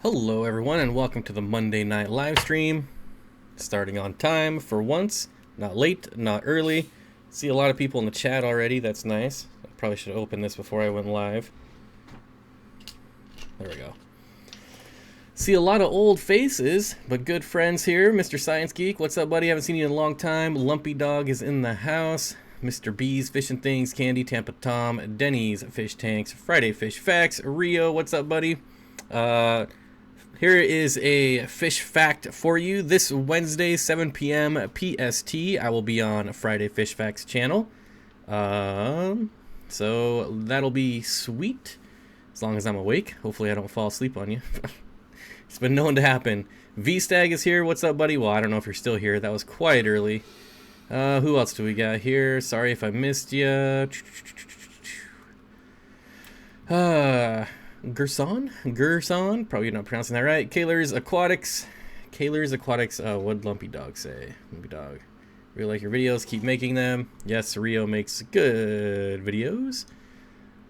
Hello everyone and welcome to the Monday night live stream. Starting on time for once, not late, not early. See a lot of people in the chat already, that's nice. I probably should have opened this before I went live. There we go. See a lot of old faces, but good friends here. Mr. Science Geek, what's up buddy? Haven't seen you in a long time. Lumpy Dog is in the house. Mr. B's Fish and Things, Candy, Tampa Tom, Denny's Fish Tanks, Friday Fish Facts, Rio, what's up buddy? Here is a fish fact for you. This Wednesday, 7 p.m. PST, I will be on Friday Fish Facts channel. So that'll be sweet, as long as I'm awake. Hopefully I don't fall asleep on you. It's been known to happen. V-Stag is here. What's up, buddy? Well, I don't know if you're still here. That was quite early. Who else do we got here? Sorry if I missed you. Gerson, probably not pronouncing that right. Kaler's Aquatics. What'd Lumpy Dog say? Lumpy Dog, really like your videos, keep making them. Yes, Rio makes good videos.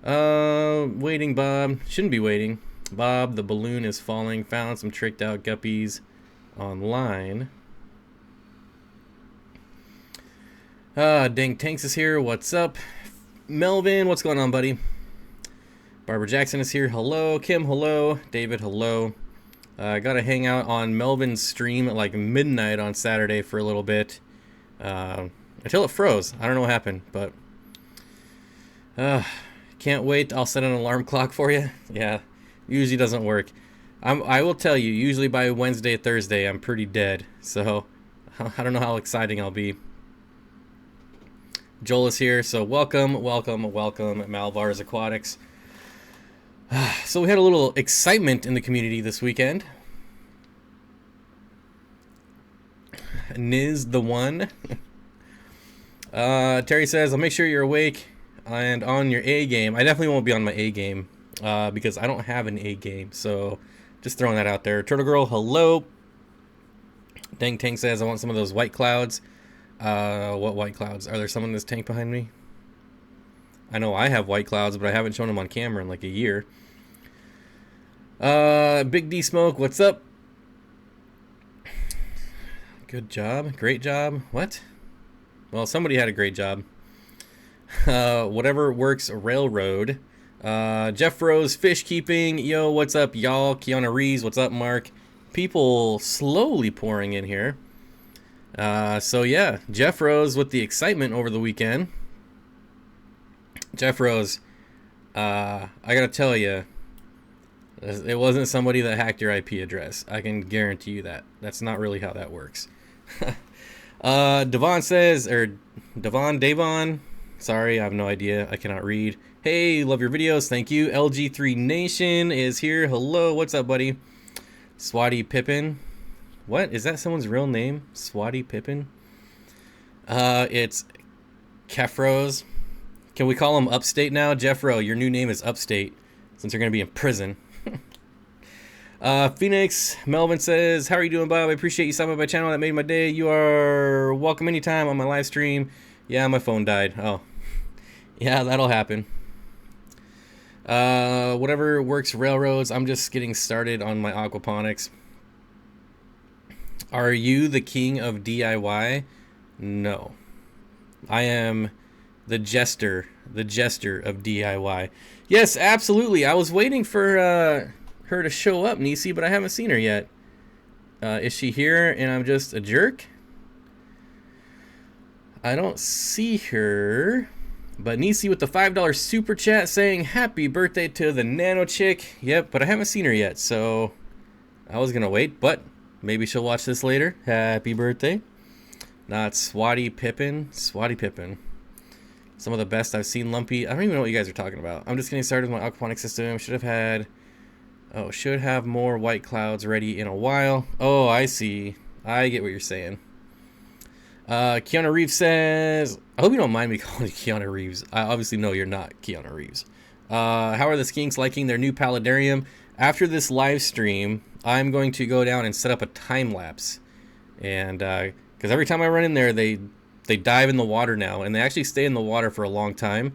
Waiting Bob, shouldn't be waiting. Bob, the balloon is falling, found some tricked out guppies online. Dang Tanks is here, what's up? Melvin, what's going on, buddy? Barbara Jackson is here. Hello. Kim, hello. David, hello. I got to hang out on Melvin's stream at like midnight on Saturday for a little bit. Until it froze. I don't know what happened, but can't wait. I'll set an alarm clock for you. Yeah, usually doesn't work. I will tell you, usually by Wednesday, Thursday, I'm pretty dead. So I don't know how exciting I'll be. Joel is here. So welcome, Malvar's Aquatics. So we had a little excitement in the community this weekend. Niz the one. Terry says, I'll make sure you're awake and on your A game. I definitely won't be on my A game because I don't have an A game. So just throwing that out there. Turtle Girl, hello. Dang Tank says, I want some of those white clouds. What white clouds? Are there some in this tank behind me? I know I have white clouds, but I haven't shown them on camera in like a year. Big D Smoke, what's up? Good job, great job. What? Well, somebody had a great job. Whatever works railroad. Jeff Rose, fish keeping. Yo, what's up, y'all? Keanu Reeves, what's up, Mark? People slowly pouring in here. So yeah, Jeff Rose with the excitement over the weekend. Jeff Rose, I gotta tell you, it wasn't somebody that hacked your IP address. I can guarantee you that. That's not really how that works. Devon says, or Davon, sorry, I have no idea. I cannot read. Hey, love your videos. Thank you. LG3 Nation is here. Hello, what's up, buddy? Swatty Pippin. What? Is that someone's real name? Swatty Pippin? It's Kefros. Can we call him Upstate now? Jeffro, your new name is Upstate, since you're going to be in prison. Phoenix, Melvin says, how are you doing, Bob? I appreciate you stopping by my channel. That made my day. You are welcome anytime on my live stream. Yeah, my phone died. Oh, yeah, that'll happen. Whatever works railroads. I'm just getting started on my aquaponics. Are you the king of DIY? No. I am the jester of DIY. Yes, absolutely. I was waiting for her to show up, Nisi, but I haven't seen her yet. Is she here and I'm just a jerk? I don't see her. But Nisi with the $5 super chat saying happy birthday to the nano chick. Yep, but I haven't seen her yet, so I was gonna wait, but maybe she'll watch this later. Happy birthday. Not Swatty Pippin. Swatty Pippin. Some of the best I've seen, Lumpy. I don't even know what you guys are talking about. I'm just getting started with my aquaponic system. Should have more white clouds ready in a while. Oh, I see. I get what you're saying. Keanu Reeves says, I hope you don't mind me calling you Keanu Reeves. I obviously know you're not Keanu Reeves. How are the skinks liking their new paludarium? After this live stream, I'm going to go down and set up a time lapse. And, because every time I run in there, they dive in the water now, and they actually stay in the water for a long time.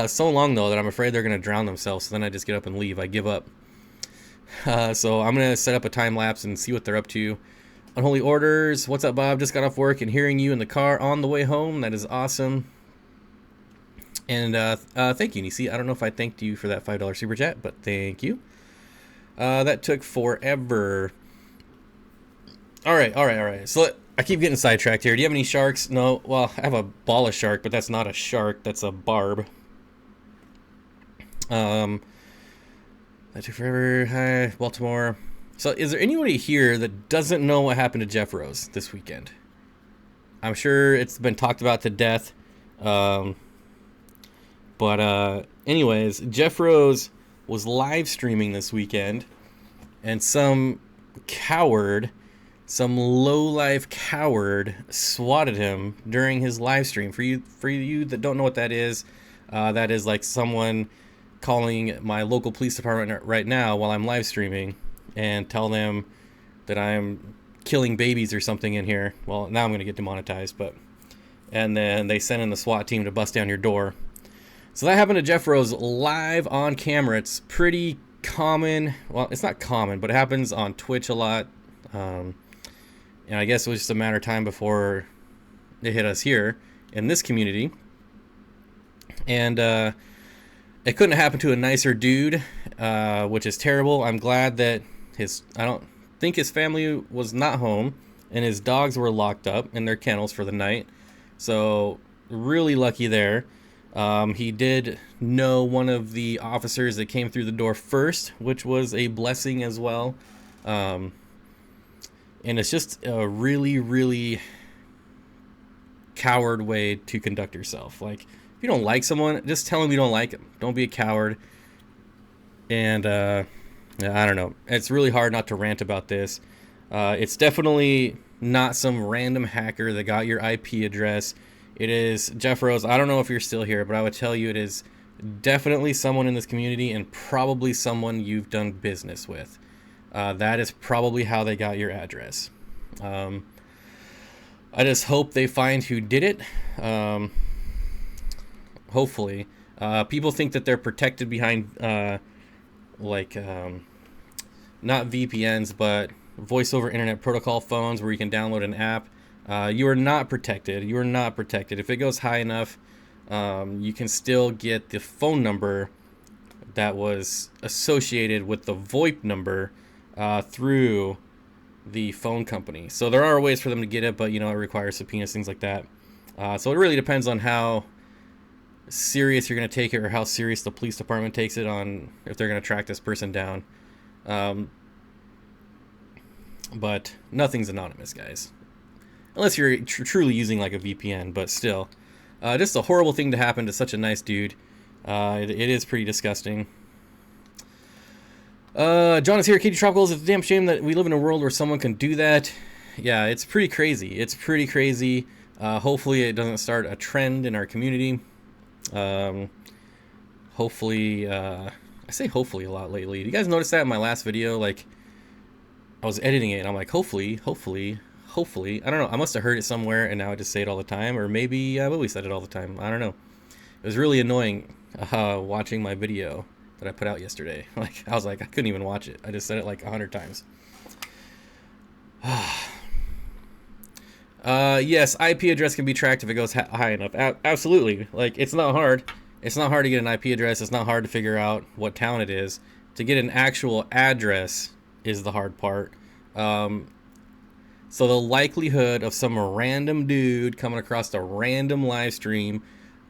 So long, though, that I'm afraid they're going to drown themselves, so then I just get up and leave. I give up. So I'm gonna set up a time lapse and see what they're up to. Unholy orders. What's up, Bob? Just got off work and hearing you in the car on the way home. That is awesome. And thank you, Nisi. I don't know if I thanked you for that $5 super chat, but thank you. That took forever. All right. So I keep getting sidetracked here. Do you have any sharks? No. Well, I have a ball of shark, but that's not a shark. That's a barb. That took forever. Hi, Baltimore. So is there anybody here that doesn't know what happened to Jeff Rose this weekend? I'm sure it's been talked about to death. But anyways, Jeff Rose was live streaming this weekend, and some coward, some low-life coward, swatted him during his live stream. For you that don't know what that is like someone calling my local police department right now while I'm live streaming and tell them that I'm killing babies or something in here. Well, now I'm going to get demonetized, and then they send in the SWAT team to bust down your door. So that happened to Jeff Rose live on camera. It's pretty common. Well, it's not common, but it happens on Twitch a lot. And I guess it was just a matter of time before it hit us here in this community. And it couldn't have happened to a nicer dude, which is terrible. I'm glad that I don't think his family was not home, and his dogs were locked up in their kennels for the night. So really lucky there. He did know one of the officers that came through the door first, which was a blessing as well. And it's just a really, really coward way to conduct yourself. Like, if you don't like someone, just tell them you don't like them. Don't be a coward. And I don't know. It's really hard not to rant about this. It's definitely not some random hacker that got your IP address. It is Jeff Rose. I don't know if you're still here, but I would tell you it is definitely someone in this community and probably someone you've done business with. That is probably how they got your address. I just hope they find who did it. Hopefully. People think that they're protected behind not VPNs, but voice over internet protocol phones where you can download an app. You are not protected. You are not protected. If it goes high enough, you can still get the phone number that was associated with the VoIP number through the phone company. So there are ways for them to get it, but it requires subpoenas, things like that. So it really depends on how serious you're going to take it, or how serious the police department takes it on if they're going to track this person down. But nothing's anonymous, guys. Unless you're truly using like a VPN, but still. Just a horrible thing to happen to such a nice dude. It is pretty disgusting. John is here. Katie Tropicals. It's a damn shame that we live in a world where someone can do that. Yeah, it's pretty crazy. It's pretty crazy. Hopefully it doesn't start a trend in our community. Hopefully, I say hopefully a lot lately. Did you guys notice that in my last video? Like, I was editing it and I'm like, hopefully. I don't know. I must have heard it somewhere and now I just say it all the time. Or maybe I've always said it all the time. I don't know. It was really annoying watching my video that I put out yesterday. Like, I was like, I couldn't even watch it. I just said it like 100 times. Yes, IP address can be tracked if it goes high enough. Absolutely. Like, it's not hard. It's not hard to get an IP address. It's not hard to figure out what town it is. To get an actual address is the hard part. So the likelihood of some random dude coming across a random live stream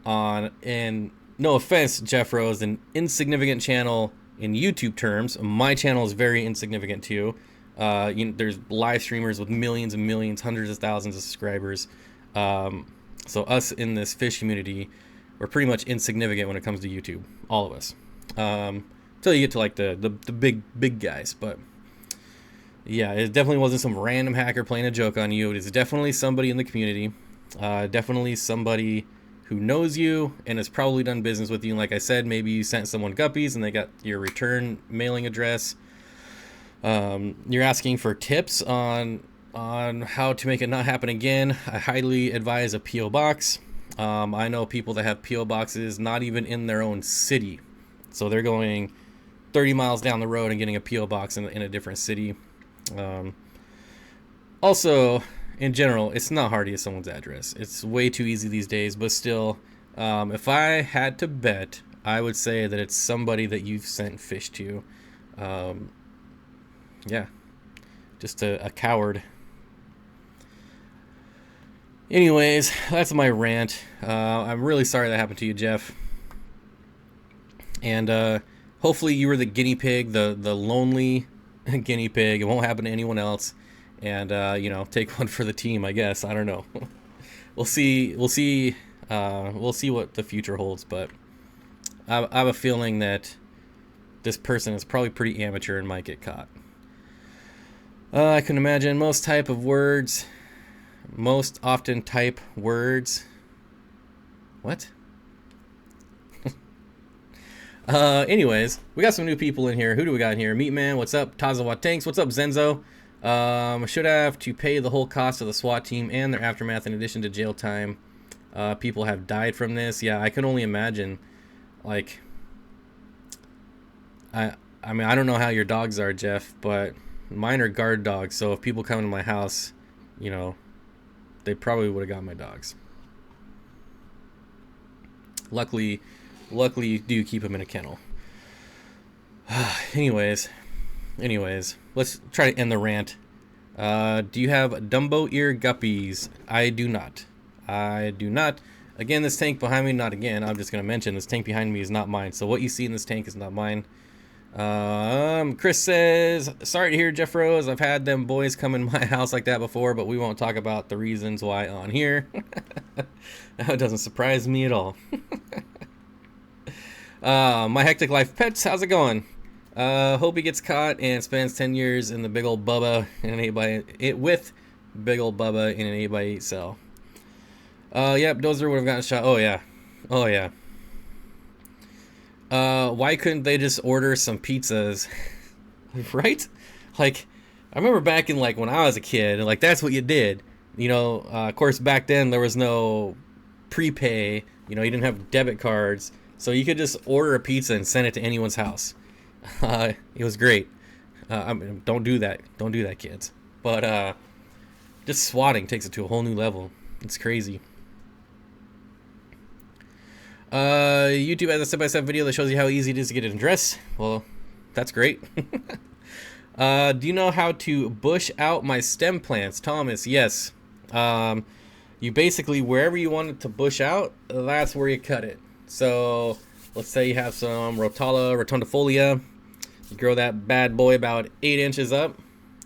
and no offense, Jeff Rose, an insignificant channel in YouTube terms. My channel is very insignificant too. There's live streamers with millions and millions, hundreds of thousands of subscribers. So us in this fish community, we're pretty much insignificant when it comes to YouTube. All of us. Until you get to like the big guys, but. Yeah, it definitely wasn't some random hacker playing a joke on you. It is definitely somebody in the community. Definitely somebody who knows you and has probably done business with you. And like I said, maybe you sent someone guppies and they got your return mailing address. You're asking for tips on how to make it not happen again. I highly advise a P.O. box. I know people that have P.O. boxes not even in their own city. So they're going 30 miles down the road and getting a PO box in a different city. Also, in general, it's not hard to get someone's address. It's way too easy these days, but still, if I had to bet, I would say that it's somebody that you've sent fish to. Yeah, just a coward. Anyways, that's my rant. I'm really sorry that happened to you, Jeff. And hopefully you were the guinea pig, the lonely guinea pig. It won't happen to anyone else. And you know, take one for the team, I guess. I don't know. We'll see. We'll see what the future holds. But I have a feeling that this person is probably pretty amateur and might get caught. I can imagine most often type words. What? Anyways, we got some new people in here. Who do we got in here? Meatman, what's up? Tazawa Tanks, what's up? Zenzo. Should have to pay the whole cost of the SWAT team and their aftermath in addition to jail time. People have died from this. Yeah, I can only imagine. Like, I mean, I don't know how your dogs are, Jeff, but mine are guard dogs. So if people come to my house, you know, they probably would have got my dogs. Luckily you do keep them in a kennel. Anyways, let's try to end the rant. Do you have Dumbo ear guppies? I do not. Again, this tank behind me, not again. I'm just going to mention this tank behind me is not mine. So what you see in this tank is not mine. Chris says, sorry to hear, Jeff Rose. I've had them boys come in my house like that before, but we won't talk about the reasons why on here. That doesn't surprise me at all. My Hectic Life Pets, how's it going? Hope he gets caught and spends 10 years in the big old Bubba in an 8x8 with big old Bubba in an 8x8 cell. Yep, Dozer would have gotten shot. Oh yeah. Why couldn't they just order some pizzas? Right? Like, I remember back in, like, when I was a kid, like, that's what you did. You know, of course, back then there was no prepay. You know, you didn't have debit cards. So you could just order a pizza and send it to anyone's house. It was great. I mean, don't do that. Don't do that, kids. But just swatting takes it to a whole new level. It's crazy. YouTube has a step-by-step video that shows you how easy it is to get an address. Well, that's great. Do you know how to bush out my stem plants? Thomas, yes. You basically, wherever you want it to bush out, that's where you cut it. So let's say you have some Rotala rotundifolia. You grow that bad boy about 8 inches up.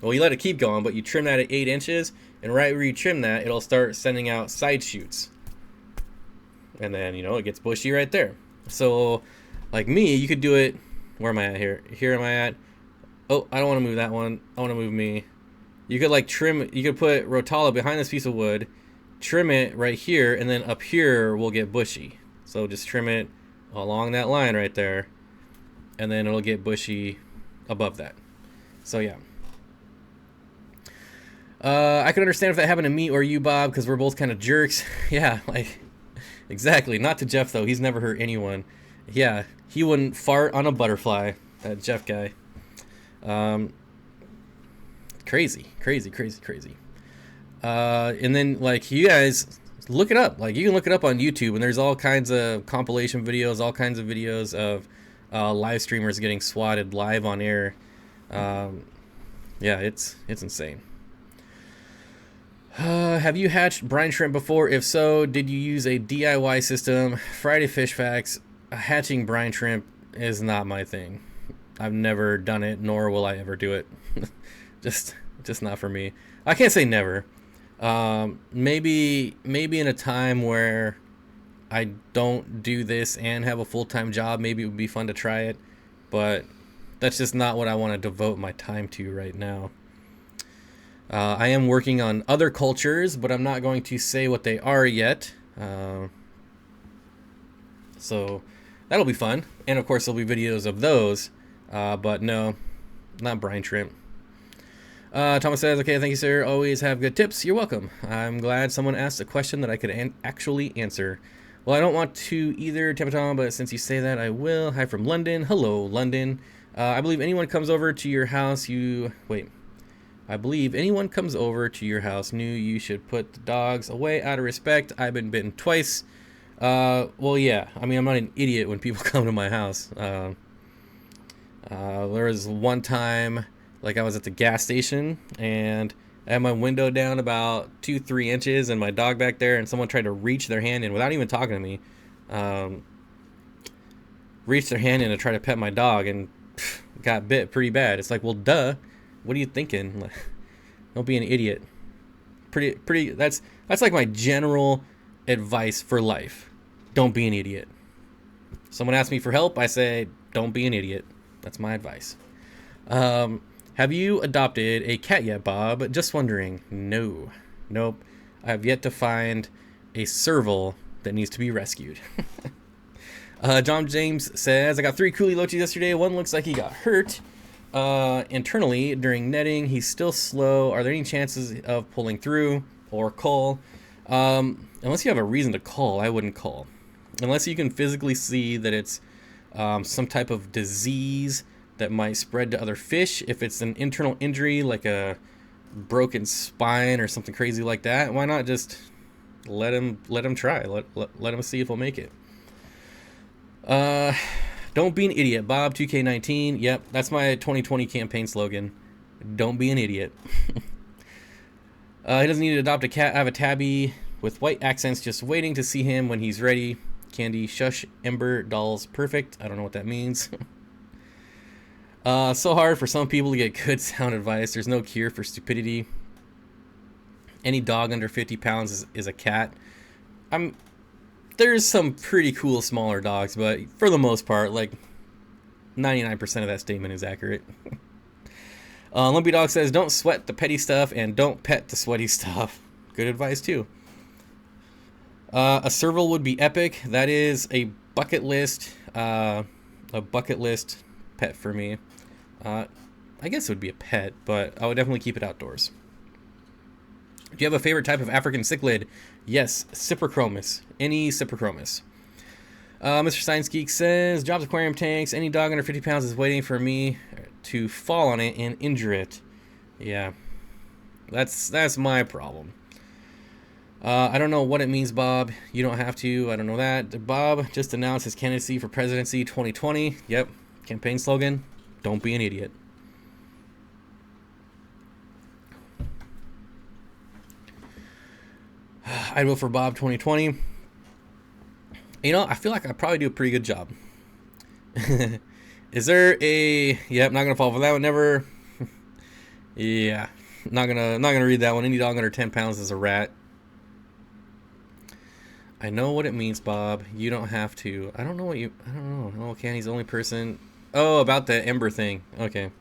Well, you let it keep going, but you trim that at 8 inches, and right where you trim that, it'll start sending out side shoots. And then, you know, it gets bushy right there. So, like me, you could do it. Where am I at here? Here am I at? Oh, I don't want to move that one. I want to move me. You could, like, trim. You could put Rotala behind this piece of wood, trim it right here, and then up here will get bushy. So just trim it along that line right there, and then it'll get bushy above that. So yeah. I can understand if that happened to me or you, Bob, because we're both kind of jerks. Yeah, like, exactly. Not to Jeff, though. He's never hurt anyone. Yeah, he wouldn't fart on a butterfly, that Jeff guy. Crazy. And then, like, you guys, look it up. Like, you can look it up on YouTube, and there's all kinds of compilation videos, all kinds of videos of live streamers getting swatted live on air. Yeah, it's insane. Have you hatched brine shrimp before? If so, did you use a DIY system? Friday Fish Facts. Hatching brine shrimp is not my thing. I've never done it, nor will I ever do it. just not for me. I can't say never. Maybe in a time where I don't do this and have a full-time job, maybe it would be fun to try it, but that's just not what I want to devote my time to right now. I am working on other cultures, but I'm not going to say what they are yet. So that'll be fun. And of course there'll be videos of those, but no, not brine shrimp. Thomas says, okay, thank you, sir. Always have good tips. You're welcome. I'm glad someone asked a question that I could actually answer. Well, I don't want to either, Tamaton, but since you say that, I will. Hi from London. Hello, London. I believe anyone comes over to your house, I believe anyone comes over to your house knew you should put the dogs away out of respect. I've been bitten twice. Well, yeah. I mean, I'm not an idiot when people come to my house. There was one time, like I was at the gas station and I had my window down about 2-3 inches and my dog back there, and someone tried to reach their hand in without even talking to me. Reached their hand in to try to pet my dog and got bit pretty bad. It's like, well, duh. What are you thinking? Don't be an idiot. Pretty. That's like my general advice for life. Don't be an idiot. Someone asks me for help, I say, don't be an idiot. That's my advice. Have you adopted a cat yet, Bob? Just wondering. No. Nope. I have yet to find a serval that needs to be rescued. John James says, I got 3 coolie loaches yesterday. One looks like he got hurt internally during netting. He's still slow. Are there any chances of pulling through or call? Unless you have a reason to call, I wouldn't call. Unless you can physically see that it's some type of disease that might spread to other fish. If it's an internal injury like a broken spine or something crazy like that, why not just let him try? Let him see if he'll make it. Don't be an idiot, Bob. 2K19. Yep, that's my 2020 campaign slogan. Don't be an idiot. He doesn't need to adopt a cat. I have a tabby with white accents just waiting to see him when he's ready. Candy, shush, Ember, dolls, perfect. I don't know what that means. So hard for some people to get good sound advice. There's no cure for stupidity. Any dog under 50 pounds is a cat. There's some pretty cool smaller dogs, but for the most part, like 99% of that statement is accurate. Lumpy Dog says, don't sweat the petty stuff and don't pet the sweaty stuff. Good advice too. A serval would be epic. That is a bucket list pet for me. I guess it would be a pet, but I would definitely keep it outdoors. Do you have a favorite type of African cichlid? Yes, Cyprichromis. Any Cyprichromis. Mr. Science Geek says, Jobs aquarium tanks. Any dog under 50 pounds is waiting for me to fall on it and injure it. Yeah, that's my problem. I don't know what it means, Bob. You don't have to. I don't know that. Bob just announced his candidacy for presidency 2020. Yep, campaign slogan, don't be an idiot. I'd vote for Bob 2020. You know, I feel like I probably do a pretty good job. Is there a... Yep, not gonna fall for that one. Never. Yeah, not gonna read that one. Any dog under 10 pounds is a rat. I know what it means, Bob. You don't have to. I don't know what you... I don't know. Oh, Candy's the only person... Oh, about the Ember thing. Okay.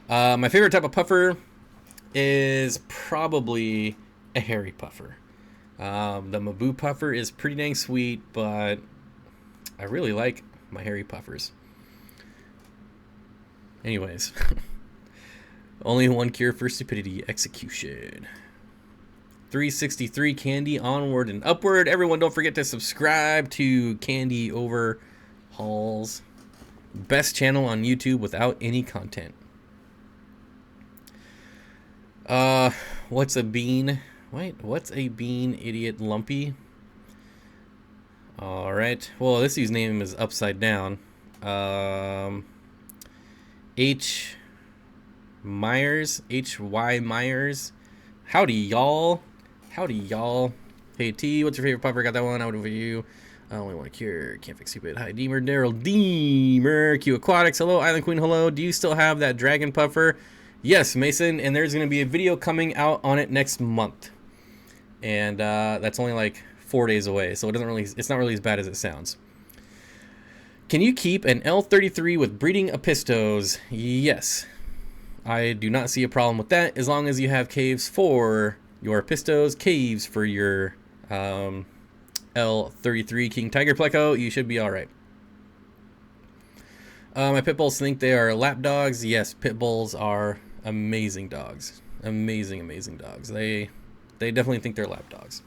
My favorite type of puffer is probably a hairy puffer. The Mabu puffer is pretty dang sweet, but I really like my hairy puffers. Anyways. Only one cure for stupidity, execution. 363 Candy, onward and upward. Everyone, don't forget to subscribe to Candy Overhauls. Best channel on YouTube without any content. What's a bean? Wait, what's a bean, idiot Lumpy? Alright. Well, this username is upside down. H. Myers. H.Y. Myers. Howdy, y'all. Howdy, y'all. Hey, T, what's your favorite puffer? Got that one. I would over you. I only want to cure. Can't fix stupid. Hi, Deemer. Daryl Deemer. Q Aquatics. Hello, Island Queen. Hello. Do you still have that dragon puffer? Yes, Mason. And there's going to be a video coming out on it next month. And that's only like 4 days away. So it's not really as bad as it sounds. Can you keep an L33 with breeding apistos? Yes. I do not see a problem with that as long as you have caves for your apistos, caves for your L33 King Tiger Pleco. You should be all right. My pit bulls think they are lap dogs. Yes, pit bulls are amazing dogs. Amazing, amazing dogs. They definitely think they're lap dogs.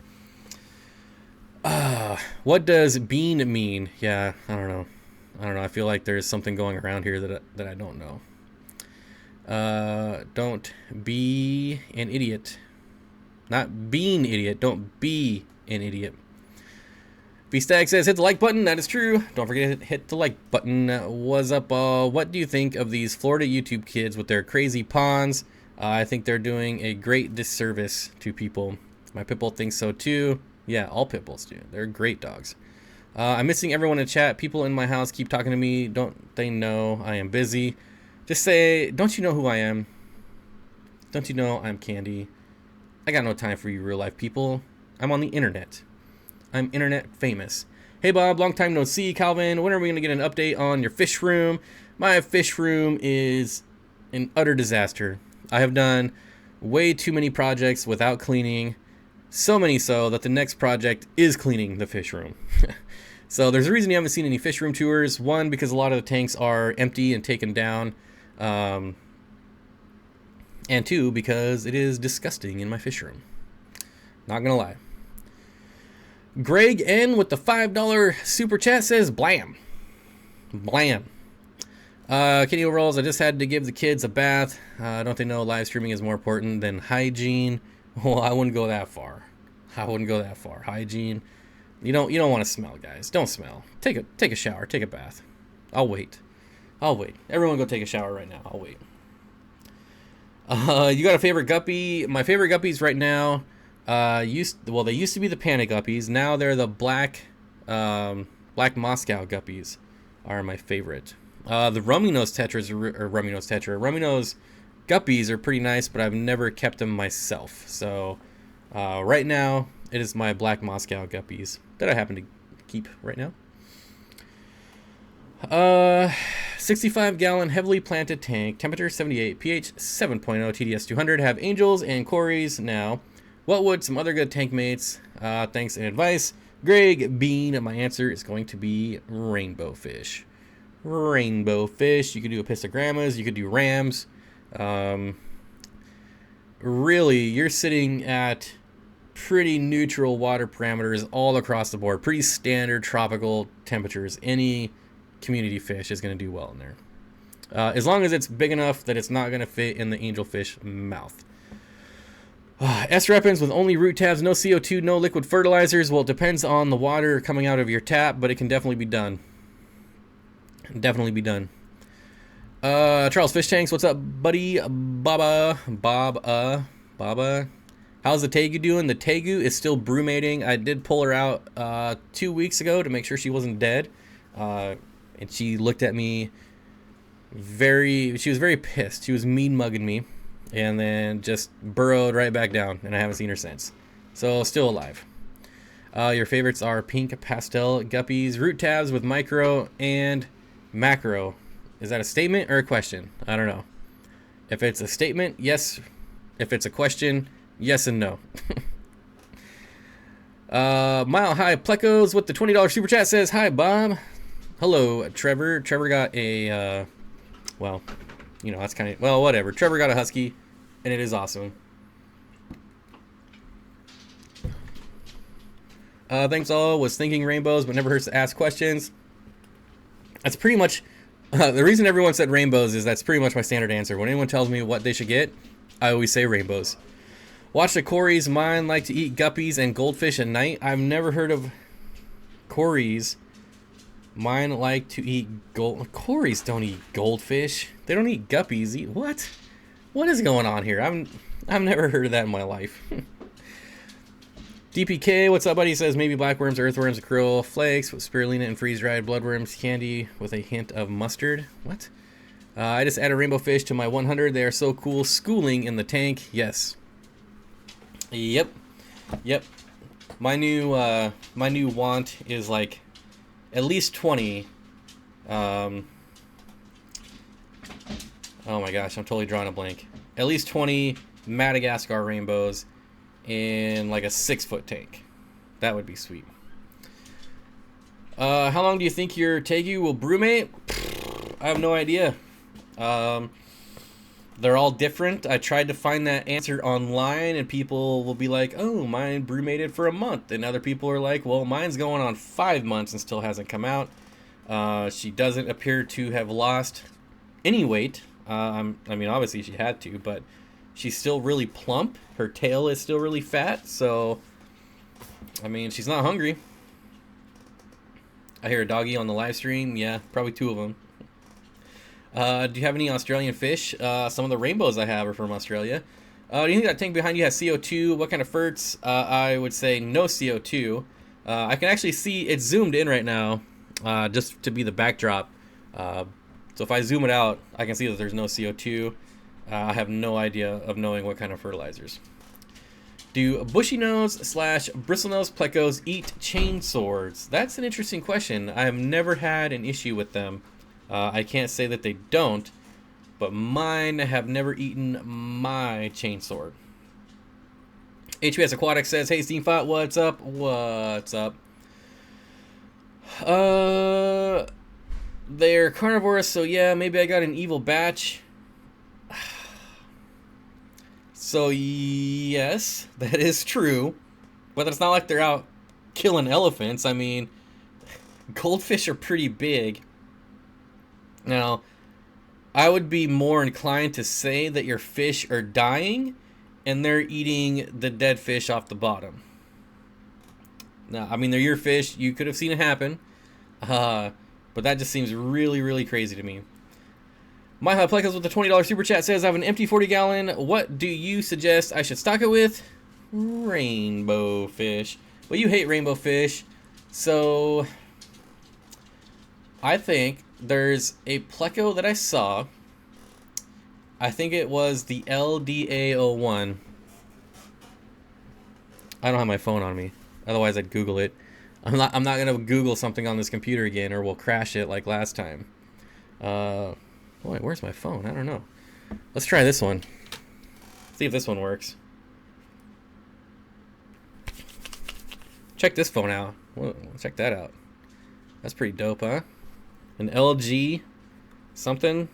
What does bean mean? Yeah, I don't know. I don't know. I feel like there's something going around here that I don't know. Don't be an idiot. Not being an idiot. Don't be an idiot. V-Stag says, hit the like button. That is true. Don't forget to hit the like button. What's up, what do you think of these Florida YouTube kids with their crazy ponds? I think they're doing a great disservice to people. My pitbull thinks so too. Yeah, all pitbulls do. They're great dogs. I'm missing everyone in chat. People in my house keep talking to me. Don't they know I am busy? Just say, don't you know who I am? Don't you know I'm Candy? I got no time for you real life people. I'm on the internet. I'm internet famous. Hey Bob, long time no see. Calvin, when are we going to get an update on your fish room? My fish room is an utter disaster. I have done way too many projects without cleaning. So many so that the next project is cleaning the fish room. So there's a reason you haven't seen any fish room tours. One, because a lot of the tanks are empty and taken down. And two, because it is disgusting in my fish room. Not gonna lie. Greg N with the $5 super chat says, blam. Blam. Kitty overalls, I just had to give the kids a bath. Don't they know live streaming is more important than hygiene? Well, I wouldn't go that far. I wouldn't go that far. Hygiene. You don't want to smell, guys. Don't smell. Take a shower. Take a bath. I'll wait. Everyone go take a shower right now. I'll wait. You got a favorite guppy? My favorite guppies right now, they used to be the panda guppies. Now they're the black Moscow guppies are my favorite. The rummy nose tetras rummy nose guppies are pretty nice, but I've never kept them myself. So right now it is my black Moscow guppies that I happen to keep right now. 65-gallon heavily planted tank, temperature 78, pH 7.0, TDS 200. Have angels and cories now. What would some other good tank mates? Thanks and advice. Greg Bean. My answer is going to be rainbow fish. Rainbow fish. You could do epistogrammas. You could do rams. Really, you're sitting at pretty neutral water parameters all across the board. Pretty standard tropical temperatures. Any community fish is going to do well in there. As long as it's big enough that it's not going to fit in the angelfish mouth. S-Repens with only root tabs, no CO2, no liquid fertilizers. Well, it depends on the water coming out of your tap, but it can definitely be done. Definitely be done. Charles Fish Tanks, what's up, buddy? Baba. How's the Tegu doing? The Tegu is still brumating. I did pull her out 2 weeks ago to make sure she wasn't dead. And she looked at me she was very pissed. She was mean mugging me and then just burrowed right back down, and I haven't seen her since. So still alive. Your favorites are pink pastel guppies, root tabs with micro and macro. Is that a statement or a question? I don't know. If it's a statement, yes. If it's a question, yes and no. Mile High Plecos with the $20 super chat says, hi, Bob. Hello, Trevor. Trevor got a, well, you know, that's kind of, well, whatever. Trevor got a husky, and it is awesome. Thanks all. Was thinking rainbows, but never hurts to ask questions. That's pretty much, the reason everyone said rainbows is that's pretty much my standard answer. When anyone tells me what they should get, I always say rainbows. Watch the cories. Mine like to eat guppies and goldfish at night. I've never heard of cories. Mine like to eat cories don't eat goldfish. They don't eat guppies. What? What is going on here? I've never heard of that in my life. DPK, what's up, buddy? Says maybe blackworms, earthworms, krill, flakes with spirulina and freeze-dried bloodworms, candy with a hint of mustard. What? I just added rainbow fish to my 100. They are so cool. Schooling in the tank. Yes. Yep. My new want is like at least 20. Oh my gosh, I'm totally drawing a blank. At least 20 Madagascar rainbows in like a 6-foot tank. That would be sweet. How long do you think your Tegu will brumate? I have no idea. They're all different. I tried to find that answer online, and people will be like, oh, mine brumated for a month. And other people are like, well, mine's going on 5 months and still hasn't come out. She doesn't appear to have lost any weight. I mean, obviously she had to, but she's still really plump. Her tail is still really fat, so I mean, she's not hungry. I hear a doggy on the live stream. Yeah, probably 2 of them. Do you have any Australian fish? Some of the rainbows I have are from Australia. Do you think that tank behind you has CO2? What kind of ferts? I would say no CO2. I can actually see it's zoomed in right now, just to be the backdrop. So if I zoom it out, I can see that there's no CO2. I have no idea of knowing what kind of fertilizers. Do bushy nose / bristlenose plecos eat chain swords? That's an interesting question. I have never had an issue with them. I can't say that they don't, but mine have never eaten my chain sword. HBS Aquatic says, "Hey Steenfott, what's up? What's up?" They're carnivores, so yeah, maybe I got an evil batch. So yes, that is true, but it's not like they're out killing elephants. I mean, goldfish are pretty big. Now, I would be more inclined to say that your fish are dying and they're eating the dead fish off the bottom. Now, I mean, they're your fish. You could have seen it happen. But that just seems really, really crazy to me. My Hot Plecos with the $20 super chat says, I have an empty 40-gallon. What do you suggest I should stock it with? Rainbow fish. Well, you hate rainbow fish. So, I think there's a pleco that I saw. I think it was the LDA01. I don't have my phone on me. Otherwise, I'd Google it. I'm not gonna Google something on this computer again, or we'll crash it like last time. Boy, where's my phone? I don't know. Let's try this one. See if this one works. Check this phone out. Whoa, check that out. That's pretty dope, huh? An LG something.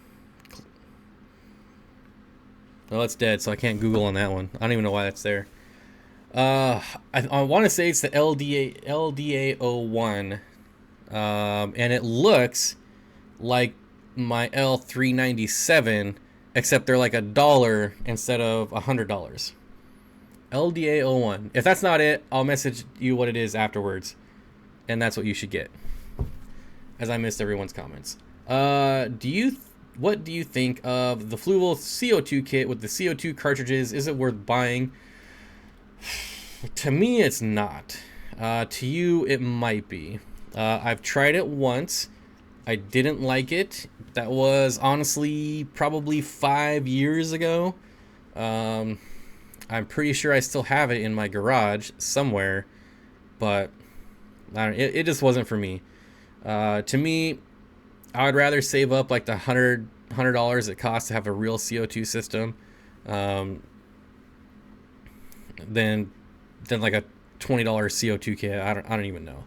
Oh, it's dead, so I can't Google on that one. I don't even know why that's there. I want to say it's the LDA01, and it looks like my L397, except they're like $1 instead of $100. LDA01. If that's not it, I'll message you what it is afterwards, and that's what you should get. As I missed everyone's comments. What do you think of the Fluval CO2 kit with the CO2 cartridges? Is it worth buying? To me, it's not. To you, it might be. I've tried it once. I didn't like it. That was honestly probably 5 years ago. I'm pretty sure I still have it in my garage somewhere, but it just wasn't for me. To me, I would rather save up like the $100 it costs to have a real CO2 system, than like a $20 CO2 kit. I don't even know,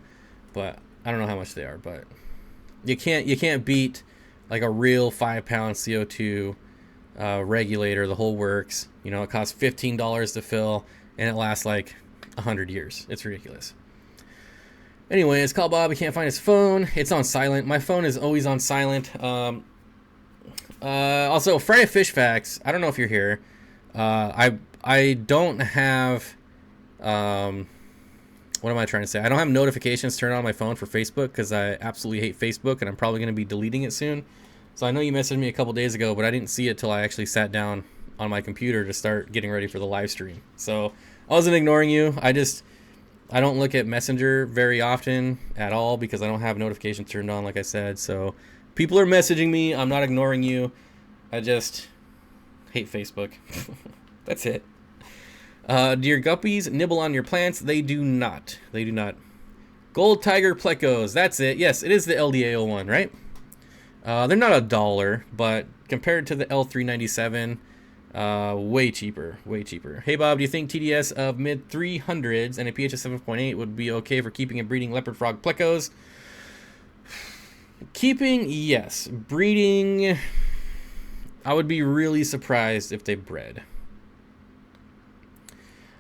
but I don't know how much they are. But you can't beat like a real 5-pound CO2 regulator, the whole works. You know, it costs $15 to fill, and it lasts like 100 years. It's ridiculous. Anyway, it's called Bob. He can't find his phone. It's on silent. My phone is always on silent. Also, Friday Fish Facts. I don't know if you're here. I don't have, what am I trying to say? I don't have notifications turned on my phone for Facebook because I absolutely hate Facebook, and I'm probably going to be deleting it soon. So I know you messaged me a couple days ago, but I didn't see it till I actually sat down on my computer to start getting ready for the live stream. So I wasn't ignoring you. I don't look at Messenger very often at all because I don't have notifications turned on, like I said. So people are messaging me. I'm not ignoring you. I just hate Facebook. That's it. Do your guppies nibble on your plants? They do not. They do not. Gold Tiger Plecos. That's it. Yes, it is the LDA01, right? They're not $1, but compared to the L397, way cheaper. Way cheaper. Hey, Bob, do you think TDS of mid 300s and a pH of 7.8 would be okay for keeping and breeding leopard frog plecos? Keeping, yes. Breeding, I would be really surprised if they bred.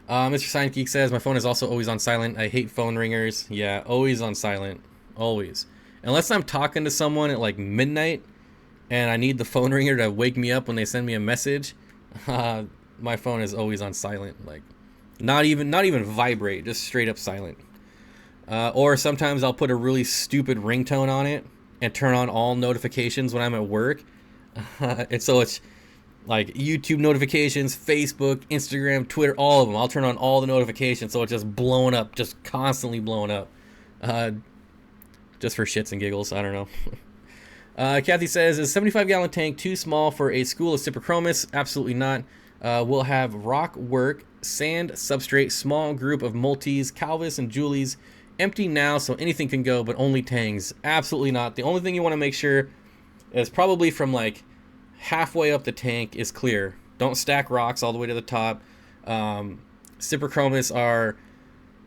Mr. Science Geek says, my phone is also always on silent. I hate phone ringers. Yeah, always on silent. Always. Unless I'm talking to someone at like midnight and I need the phone ringer to wake me up when they send me a message, my phone is always on silent. Like not even vibrate, just straight up silent. Or sometimes I'll put a really stupid ringtone on it and turn on all notifications when I'm at work. And so it's like YouTube notifications, Facebook, Instagram, Twitter, all of them. I'll turn on all the notifications so it's just blowing up, just constantly blowing up. Just for shits and giggles. I don't know. Kathy says, is a 75-gallon tank too small for a school of Cyprichromis? Absolutely not. We'll have rock work, sand, substrate, small group of multis, Calvis, and Julies. Empty now, so anything can go, but only tangs. Absolutely not. The only thing you want to make sure is probably from like halfway up the tank is clear. Don't stack rocks all the way to the top. Cyprichromis are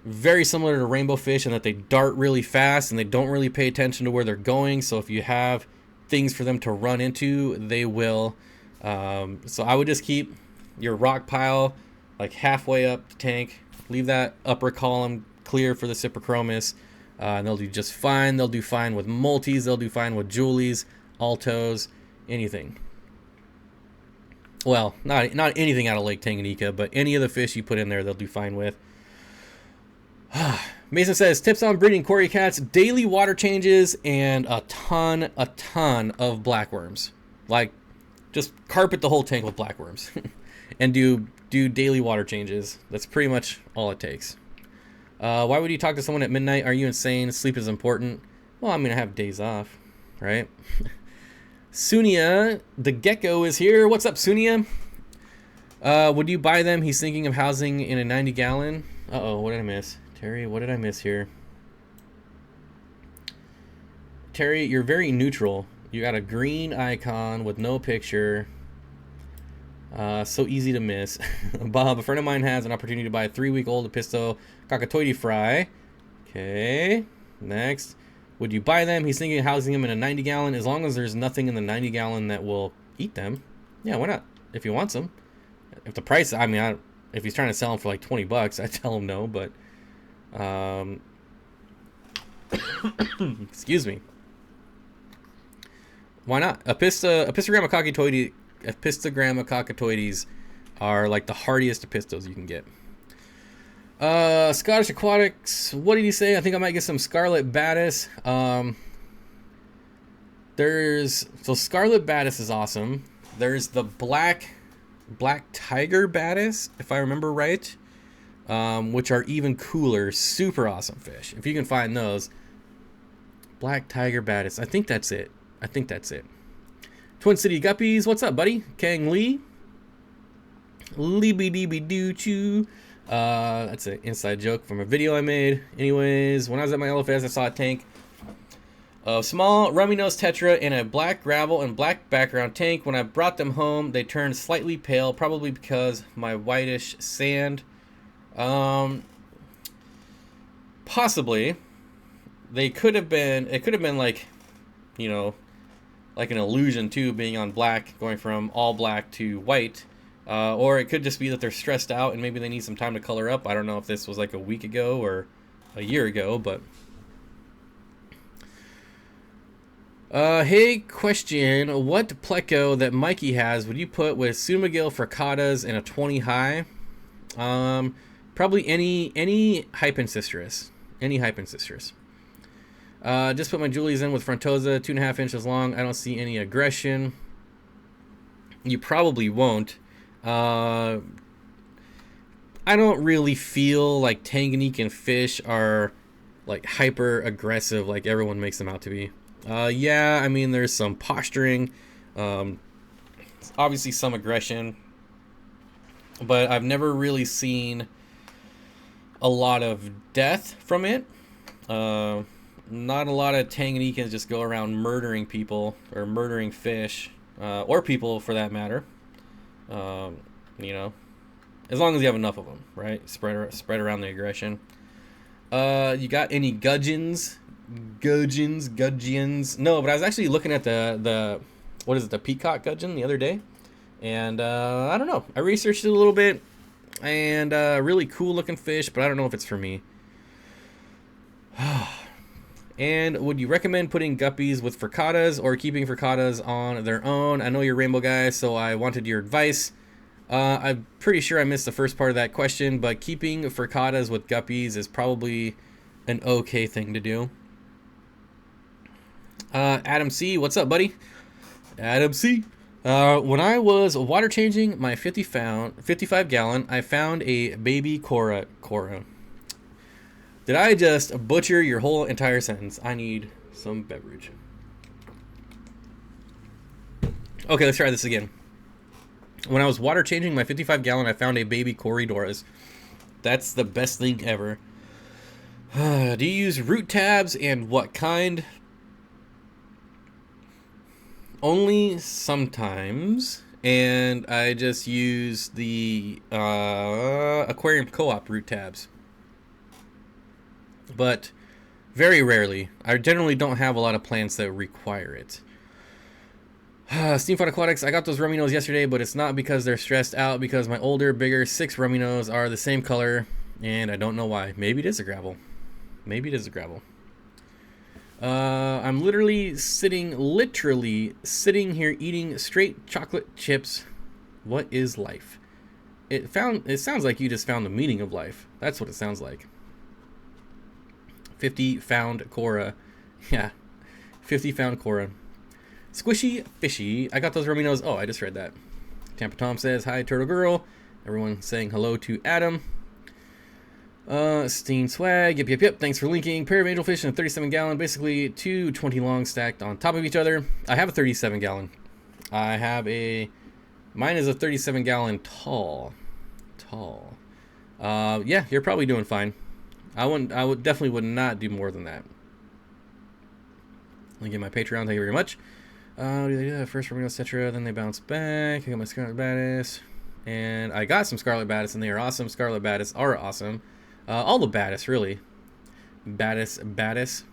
very similar to rainbow fish in that they dart really fast and they don't really pay attention to where they're going. So if you have things for them to run into, they will. So I would just keep your rock pile like halfway up the tank. Leave that upper column clear for the Cyprichromis. And they'll do just fine. They'll do fine with multis. They'll do fine with Julies, altos, anything. Well, not anything out of Lake Tanganyika, but any of the fish you put in there, they'll do fine with. Mason says, tips on breeding Cory cats, daily water changes, and a ton of blackworms. Like, just carpet the whole tank with blackworms. And do daily water changes. That's pretty much all it takes. Why would you talk to someone at midnight? Are you insane? Sleep is important. Well, I'm going to have days off, right? Sunia, the gecko is here. What's up, Sunia? Would you buy them? He's thinking of housing in a 90-gallon. Uh-oh, what did I miss? Terry, what did I miss here? Terry, you're very neutral. You got a green icon with no picture. So easy to miss. Bob, a friend of mine has an opportunity to buy a 3-week-old Episto cockatoide fry. Okay, next. Would you buy them? He's thinking of housing them in a 90-gallon. As long as there's nothing in the 90-gallon that will eat them. Yeah, why not? If he wants them. If the price, I mean, if he's trying to sell them for like $20, I'd tell him no, but... excuse me. Why not? Epistogramma cockatoides are like the hardiest Epistos you can get. Scottish Aquatics, what did he say? I think I might get some Scarlet Baddis. So Scarlet Baddis is awesome. There's the black Tiger Baddis, if I remember right. Which are even cooler, super awesome fish. If you can find those. Black Tiger Baddis. I think that's it. Twin City Guppies, what's up, buddy? Kang Lee. Leeby deeby doo choo. That's an inside joke from a video I made. Anyways, when I was at my LFS, I saw a tank of small rummy nose tetra in a black gravel and black background tank. When I brought them home, they turned slightly pale, probably because my whitish sand. Possibly. It could have been like, you know, like an illusion too, being on black, going from all black to white. Or it could just be that they're stressed out and maybe they need some time to color up. I don't know if this was like a week ago or a year ago, but... hey, question. What pleco that Mikey has would you put with Sumagill frickatas and a 20 high? Probably any Hypensistrus. Any Hypensistrus. Just put my Julies in with Frontosa, 2.5 inches long. I don't see any aggression. You probably won't. I don't really feel like Tanganyikan fish are like hyper aggressive like everyone makes them out to be. Yeah, I mean there's some posturing, obviously some aggression, but I've never really seen a lot of death from it. Not a lot of Tanganyikans just go around murdering people or murdering fish, or people for that matter. You know, as long as you have enough of them, right? Spread around the aggression. You got any gudgeons? No, but I was actually looking at the what is it, the peacock gudgeon the other day, and I don't know. I researched it a little bit, and really cool looking fish, but I don't know if it's for me. And would you recommend putting guppies with frickatas or keeping frickatas on their own? I know you're a rainbow guy, so I wanted your advice. I'm pretty sure I missed the first part of that question, but keeping frickatas with guppies is probably an okay thing to do. Adam C, what's up, buddy? Adam C. When I was water changing my 55 gallon, I found a baby Cora. Did I just butcher your whole entire sentence? I need some beverage. Okay, let's try this again. When I was water changing my 55 gallon, I found a baby Corydoras. That's the best thing ever. Do you use root tabs and what kind? Only sometimes, and I just use the Aquarium Co-op root tabs. But very rarely. I generally don't have a lot of plants that require it. Steenfott Aquatics, I got those rummy nose yesterday, but it's not because they're stressed out, because my older, bigger 6 rummy nose are the same color, and I don't know why. Maybe it is a gravel. Maybe it is a gravel. I'm literally sitting here eating straight chocolate chips. What is life? It sounds like you just found the meaning of life. That's what it sounds like. 50 found Cora. Yeah. 50 found Cora. Squishy Fishy. I got those Rominos. Oh, I just read that. Tampa Tom says, hi, Turtle Girl. Everyone saying hello to Adam. Steen Swag. Yep. Thanks for linking. Pair of angelfish and a 37 gallon. Basically, 2 20 long stacked on top of each other. I have a 37 gallon. Mine is a 37 gallon tall. Yeah, you're probably doing fine. I would definitely would not do more than that. Let me get my Patreon. Thank you very much. First Romeo Cetra, then they bounce back. I got my Scarlet Baddis. And I got some Scarlet Baddis, and they are awesome. Scarlet Baddis are awesome. All the Baddis, really. Baddis.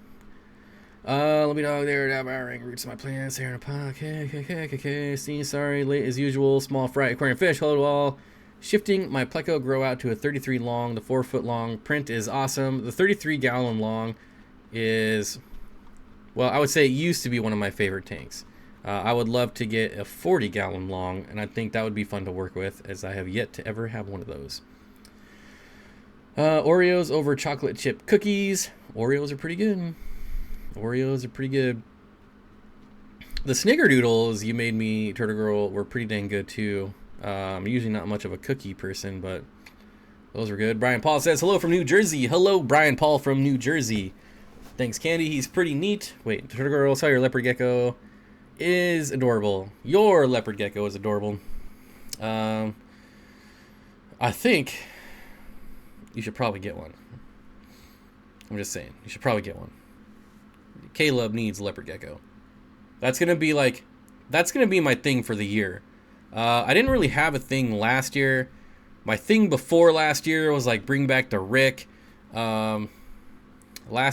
Let me know there. Devouring roots of my plants here in a pot. Okay. See, sorry, late as usual. Small fry aquarium fish. Hello to all. Shifting my pleco grow out to a 33 long. The 4 foot long print is awesome. The 33 gallon long is, well, I would say it used to be one of my favorite tanks. I would love to get a 40 gallon long, and I think that would be fun to work with, as I have yet to ever have one of those. Oreos over chocolate chip cookies. Oreos are pretty good. The snickerdoodles you made me, Turtle Girl, were pretty dang good too. I'm usually not much of a cookie person, but those were good. Brian Paul says, hello from New Jersey. Hello, Brian Paul from New Jersey. Thanks, Candy. He's pretty neat. Wait, Turtle Girl, saw your leopard gecko is adorable. Your leopard gecko is adorable. I think you should probably get one. I'm just saying, you should probably get one. Caleb needs a leopard gecko. That's gonna be my thing for the year. I didn't really have a thing last year. My thing before last year was like bring back the Rick. Last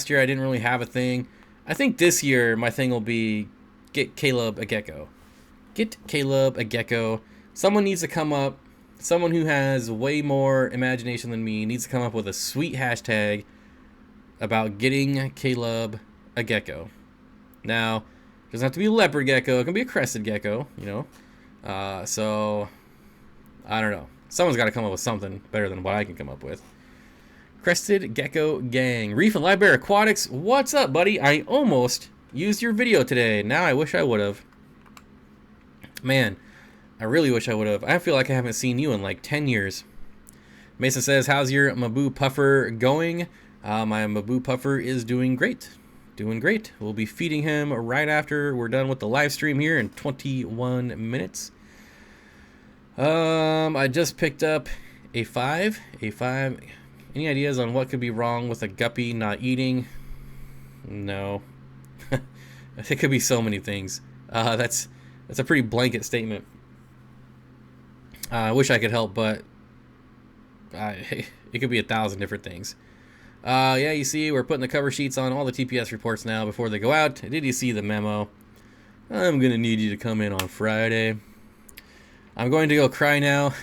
year I didn't really have a thing. I think this year my thing will be get Caleb a gecko. Get Caleb a gecko. Someone needs to come up. Someone who has way more imagination than me needs to come up with a sweet hashtag about getting Caleb a gecko. Now, it doesn't have to be a leopard gecko. It can be a crested gecko, you know. So, I don't know. Someone's got to come up with something better than what I can come up with. Crested Gecko Gang. Reef and Live Bear Aquatics. What's up, buddy? I almost used your video today. Now I wish I would have. Man, I really wish I would have. I feel like I haven't seen you in like 10 years. Mason says, how's your Mabu Puffer going? My Mabu Puffer is doing great. We'll be feeding him right after we're done with the live stream here in 21 minutes. I just picked up a 5. Any ideas on what could be wrong with a guppy not eating? No. It could be so many things. That's a pretty blanket statement. I wish I could help, but it could be 1,000 different things. Yeah, you see, we're putting the cover sheets on all the TPS reports now before they go out. Did you see the memo? I'm going to need you to come in on Friday. I'm going to go cry now.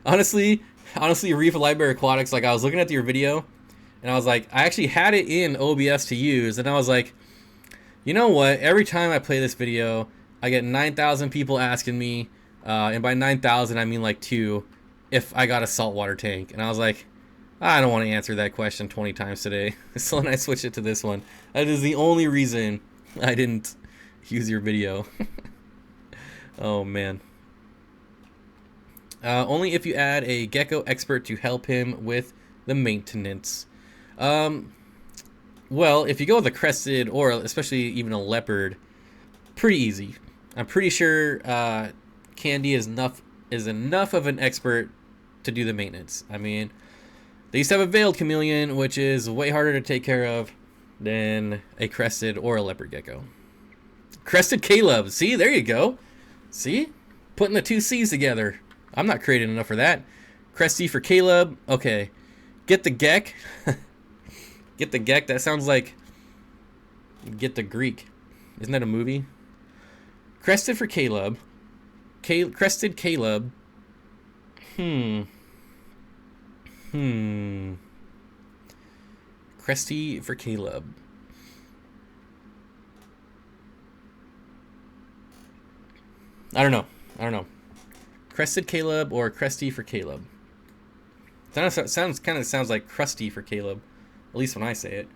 Honestly, Reef of Live Bear Aquatics, like I was looking at your video. And I was like, I actually had it in OBS to use, and I was like, you know what? Every time I play this video, I get 9,000 people asking me, and by 9,000 I mean like 2, if I got a saltwater tank. And I was like, I don't want to answer that question 20 times today. So then I switched it to this one. That is the only reason I didn't use your video. Oh man. Only if you add a gecko expert to help him with the maintenance. Well, if you go with a crested or especially even a leopard, pretty easy. I'm pretty sure Candy is enough of an expert to do the maintenance. I mean, they used to have a veiled chameleon, which is way harder to take care of than a crested or a leopard gecko. Crested Caleb. See, there you go. See? Putting the 2 C's together. I'm not creating enough for that. Cresty for Caleb. Okay. Get the Geck. Get the Geck. That sounds like Get the Greek. Isn't that a movie? Crested for Caleb. Crested Caleb. Cresty for Caleb. I don't know. Crested Caleb or Cresty for Caleb. Sounds kind of sounds like Crusty for Caleb, at least when I say it.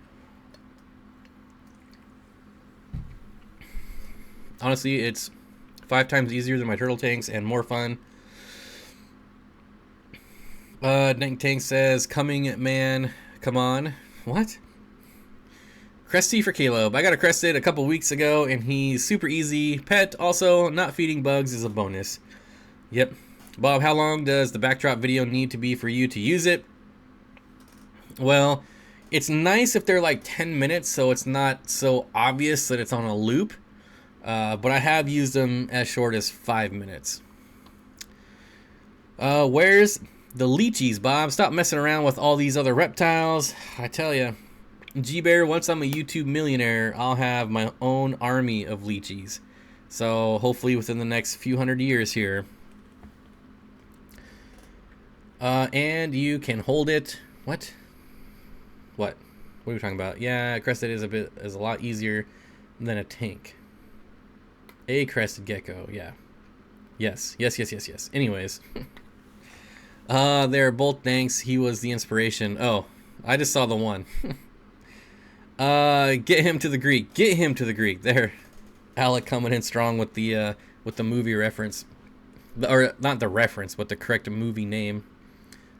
Honestly, it's 5 times easier than my turtle tanks and more fun. Dank Tank says, coming man, come on. What? Cresty for Caleb. I got a crested a couple weeks ago and he's super easy. Pet, also, not feeding bugs is a bonus. Yep. Bob, how long does the backdrop video need to be for you to use it? Well, it's nice if they're like 10 minutes so it's not so obvious that it's on a loop. But I have used them as short as 5 minutes. Where's the leechies, Bob? Stop messing around with all these other reptiles. I tell ya. G-Bear, once I'm a YouTube millionaire, I'll have my own army of leechies. So hopefully within the next few hundred years here. And you can hold it. What? What? What are we talking about? Yeah, crested is a lot easier than a tank. A crested gecko, yeah. Yes. Anyways. They're both thanks. He was the inspiration. Oh, I just saw the one. Get him to the Greek. Get him to the Greek. There. Alec coming in strong with the movie reference. Or not the reference, but the correct movie name.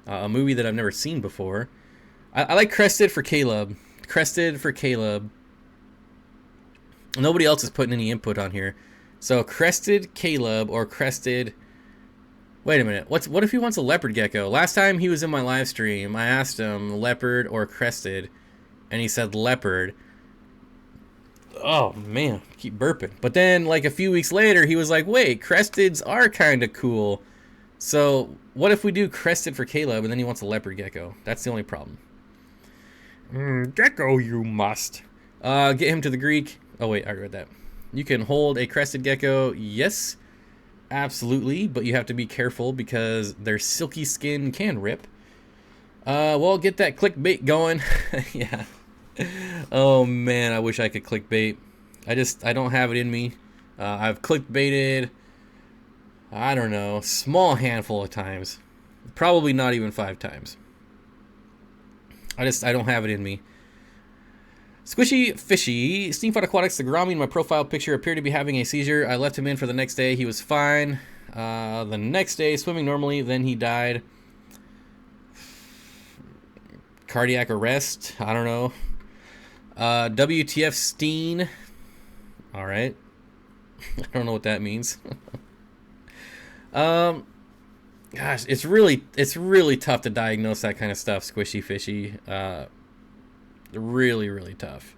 A movie that I've never seen before. I like Crested for Caleb. Crested for Caleb. Nobody else is putting any input on here. So Crested Caleb or Crested... Wait a minute. What if he wants a leopard gecko? Last time he was in my live stream, I asked him leopard or crested, and he said leopard. Oh man, keep burping. But then like a few weeks later, he was like, wait, cresteds are kind of cool. So what if we do crested for Caleb and then he wants a leopard gecko? That's the only problem. Gecko, you must. Get him to the Greek. Oh wait, I read that. You can hold a crested gecko. Yes, absolutely, but you have to be careful because their silky skin can rip. Well, get that clickbait going. Yeah. Oh man, I wish I could clickbait. I don't have it in me. I've clickbaited, I don't know, small handful of times. Probably not even 5 times. I don't have it in me. Squishy Fishy. Steenfott Aquatics, the Grommy in my profile picture appeared to be having a seizure. I left him in for the next day. He was fine. The next day, swimming normally, then he died. Cardiac arrest. I don't know. WTF Steen. All right. I don't know what that means. Gosh, it's really tough to diagnose that kind of stuff, Squishy Fishy. Really tough.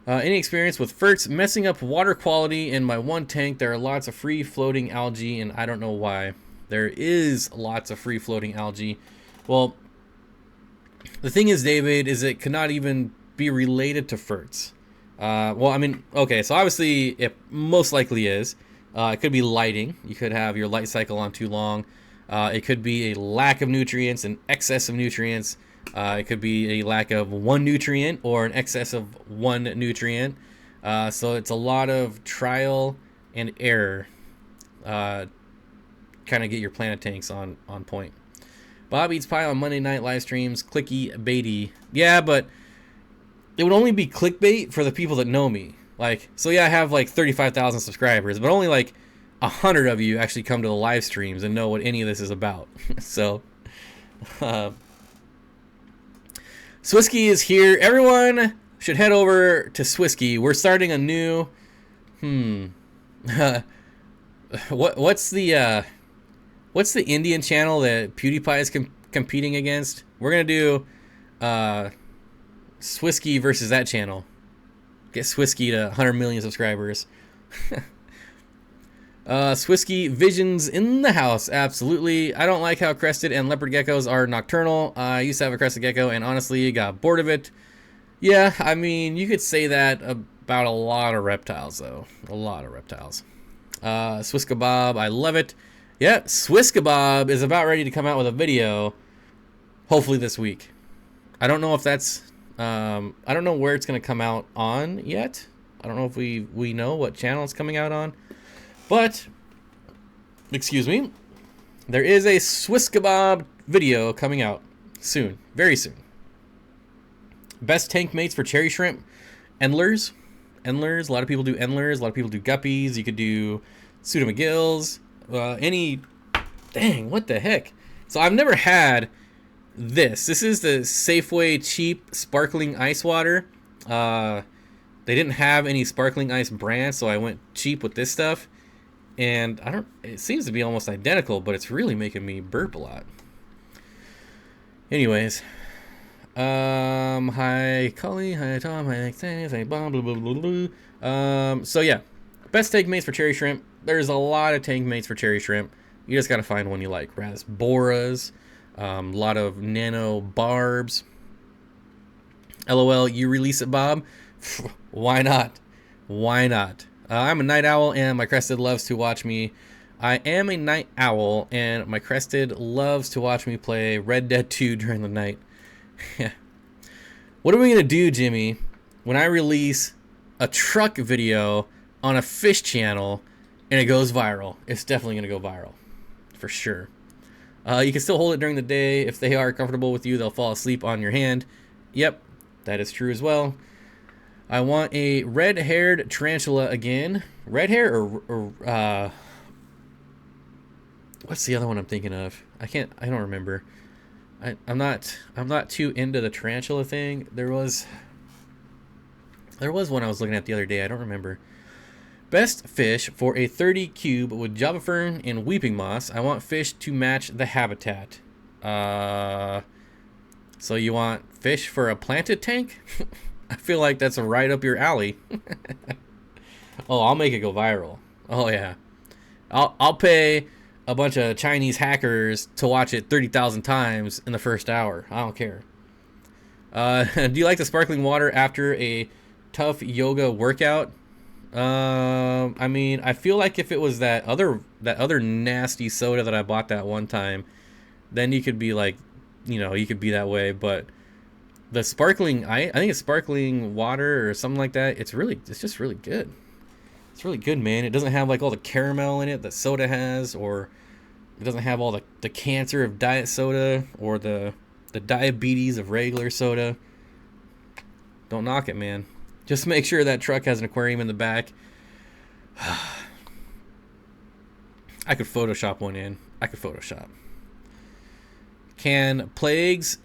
Any experience with ferts messing up water quality in my one tank? There are lots of free floating algae, and I don't know why. There is lots of free floating algae. Well, the thing is, David, is it cannot even be related to ferts. Well, I mean, okay, so obviously it most likely is. It could be lighting. You could have your light cycle on too long. It could be a lack of nutrients, an excess of nutrients. It could be a lack of one nutrient or an excess of one nutrient. So it's a lot of trial and error. Kind of get your planet tanks on point. Bob eats pie on Monday night live streams. Clicky baity. Yeah, but it would only be clickbait for the people that know me. Like, so yeah, I have like 35,000 subscribers, but only like 100 of you actually come to the live streams and know what any of this is about. So, Swisky is here. Everyone should head over to Swisky. We're starting a new, what's the Indian channel that PewDiePie is competing against? We're gonna do Swisky versus that channel. Get Swisky to 100 million subscribers. Swisky visions in the house. Absolutely. I don't like how crested and leopard geckos are nocturnal. I used to have a crested gecko and honestly got bored of it. Yeah, I mean, you could say that about a lot of reptiles, though. A lot of reptiles. Swiskabob, I love it. Yeah, Swiskabob is about ready to come out with a video, hopefully this week. I don't know if that's, I don't know where it's going to come out on yet. I don't know if we know what channel it's coming out on. But, excuse me, there is a Swiskabob video coming out soon, very soon. Best tank mates for cherry shrimp, endlers. Endlers, a lot of people do endlers, a lot of people do guppies. You could do pseudomcgills, dang, what the heck? So I've never had this. This is the Safeway cheap sparkling ice water. They didn't have any sparkling ice brands, so I went cheap with this stuff. And it seems to be almost identical, but it's really making me burp a lot. Anyways, hi Cully, hi Tom, hi Thanks, hi blah blah blah blah blah. So yeah, best tank mates for cherry shrimp. There's a lot of tank mates for cherry shrimp. You just gotta find one you like. Rasboras, a lot of nano barbs. LOL, you release it, Bob? Why not? Why not? I'm a night owl and my crested loves to watch me. I am a night owl and my crested loves to watch me play Red Dead 2 during the night. What are we gonna do, Jimmy, when I release a truck video on a fish channel and it goes viral? It's definitely gonna go viral, for sure. You can still hold it during the day. If they are comfortable with you, they'll fall asleep on your hand. Yep, that is true as well. I want a red-haired tarantula again. Red hair or what's the other one I'm thinking of? I don't remember. I'm not too into the tarantula thing. There was one I was looking at the other day. I don't remember. Best fish for a 30 cube with Java fern and weeping moss. I want fish to match the habitat. So you want fish for a planted tank? I feel like that's right up your alley. Oh, I'll make it go viral. Oh yeah, I'll pay a bunch of Chinese hackers to watch it 30,000 times in the first hour. I don't care. Do you like the sparkling water after a tough yoga workout? I mean, I feel like if it was that other nasty soda that I bought that one time, then you could be like, you could be that way. But the sparkling, I think it's sparkling water or something like that. It's just really good. It's really good, man. It doesn't have like all the caramel in it that soda has, or it doesn't have all the cancer of diet soda or the diabetes of regular soda. Don't knock it, man. Just make sure that truck has an aquarium in the back. I could Photoshop one in. I could Photoshop. Can plagues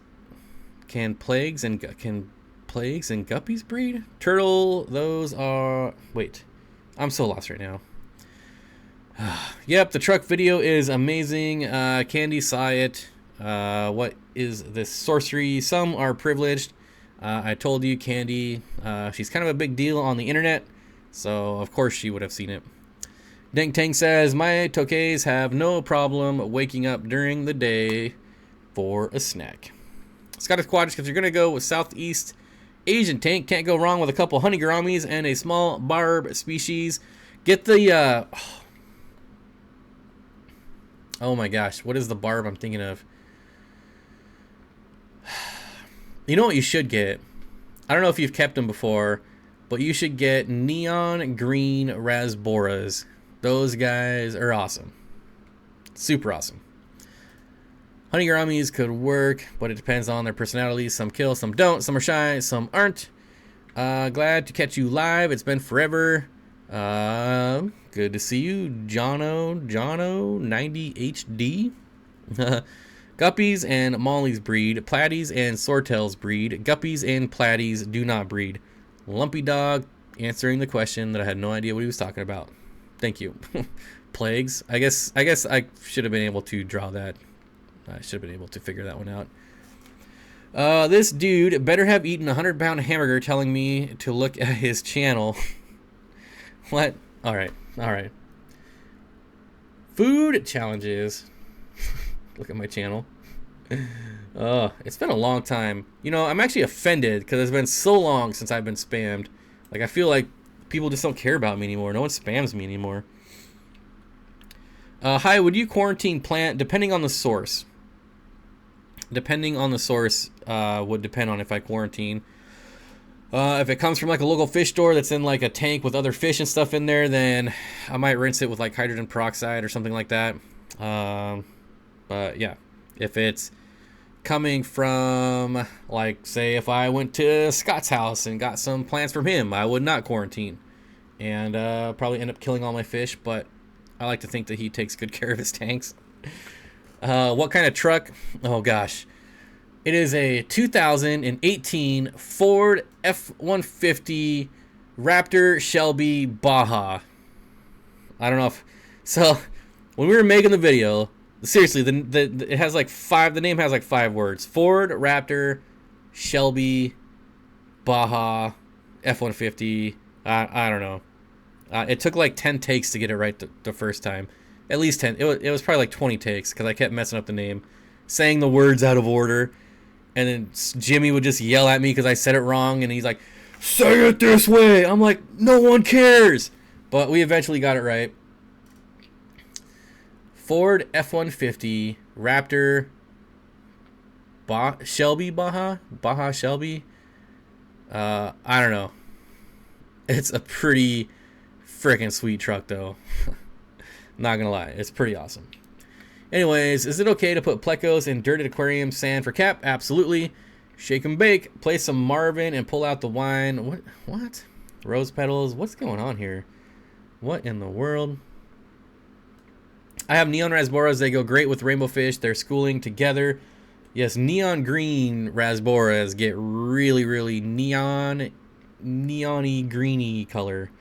and guppies breed? Turtle, those are... Wait. I'm so lost right now. Yep, the truck video is amazing. Candy saw it. What is this sorcery? Some are privileged. I told you, Candy. She's kind of a big deal on the internet, so of course she would have seen it. Dank Tank says, my tokays have no problem waking up during the day for a snack. Scottish Aquatics, if you're going to go with Southeast Asian tank, can't go wrong with a couple honey gouramis and a small barb species. Get the... oh my gosh, what is the barb I'm thinking of? You know what you should get? I don't know if you've kept them before, but you should get neon green rasboras. Those guys are awesome. Super awesome. Honey gouramis could work, but it depends on their personalities. Some kill, some don't. Some are shy, some aren't. Glad to catch you live. It's been forever. Good to see you, Jono 90 HD. Guppies and mollies breed. Platies and swordtails breed. Guppies and platies do not breed. Lumpy dog answering the question that I had no idea what he was talking about. Thank you. Plagues. I guess I should have been able to draw that. I should have been able to figure that one out. This dude better have eaten a 100-pound hamburger telling me to look at his channel. What? Alright. Food challenges. Look at my channel. It's been a long time. You know, I'm actually offended because it's been so long since I've been spammed. Like, I feel like people just don't care about me anymore. No one spams me anymore. Hi, would you quarantine plant? Depending on the source. Depending on the source would depend on if I quarantine. If it comes from like a local fish store that's in like a tank with other fish and stuff in there, then I might rinse it with like hydrogen peroxide or something like that. But yeah, if it's coming from, like, say if I went to Scott's house and got some plants from him, I would not quarantine and probably end up killing all my fish, but I like to think that he takes good care of his tanks. What kind of truck? Oh gosh, it is a 2018 Ford F-150 Raptor Shelby Baja. I don't know if so. When we were making the video, seriously, it has like the name has like 5 words: Ford Raptor Shelby Baja F-150. I don't know. It took like 10 takes to get it right the first time. At least 10. It was probably like 20 takes because I kept messing up the name, saying the words out of order, and then Jimmy would just yell at me because I said it wrong, and he's like, "Say it this way." I'm like, "No one cares." But we eventually got it right. Ford F-150 Raptor Shelby Baja Shelby. I don't know. It's a pretty freaking sweet truck though. Not gonna lie, it's pretty awesome. Anyways, is it okay to put plecos in dirted aquarium sand for cap? Absolutely. Shake and bake. Play some Marvin and pull out the wine. What? Rose petals. What's going on here? What in the world? I have neon rasboras. They go great with rainbow fish. They're schooling together. Yes, neon green rasboras get really, really neon-y, greeny color.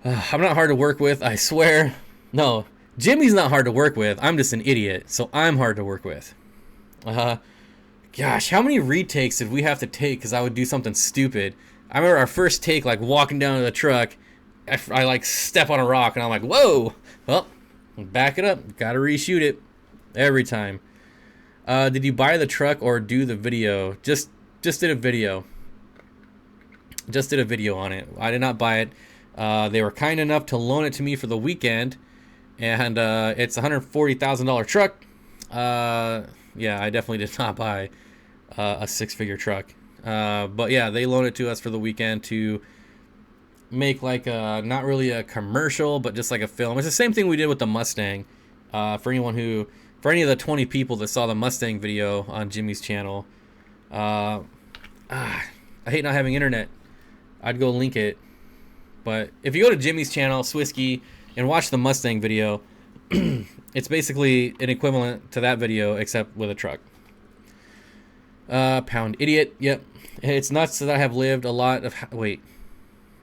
I'm not hard to work with, I swear. No, Jimmy's not hard to work with. I'm just an idiot, so I'm hard to work with. Gosh, how many retakes did we have to take because I would do something stupid? I remember our first take, like walking down to the truck, I like step on a rock and I'm like, whoa. Well, back it up. Gotta reshoot it every time. Did you buy the truck or do the video? Just did a video. Just did a video on it. I did not buy it. They were kind enough to loan it to me for the weekend, and it's a $140,000 truck. Yeah, I definitely did not buy a 6-figure truck. But yeah, they loaned it to us for the weekend to make like not really a commercial, but just like a film. It's the same thing we did with the Mustang. For any of the 20 people that saw the Mustang video on Jimmy's channel, I hate not having internet. I'd go link it. But if you go to Jimmy's channel, Swisky, and watch the Mustang video, it's basically an equivalent to that video, except with a truck. Pound idiot. Yep. It's nuts that I have lived a lot of... Wait.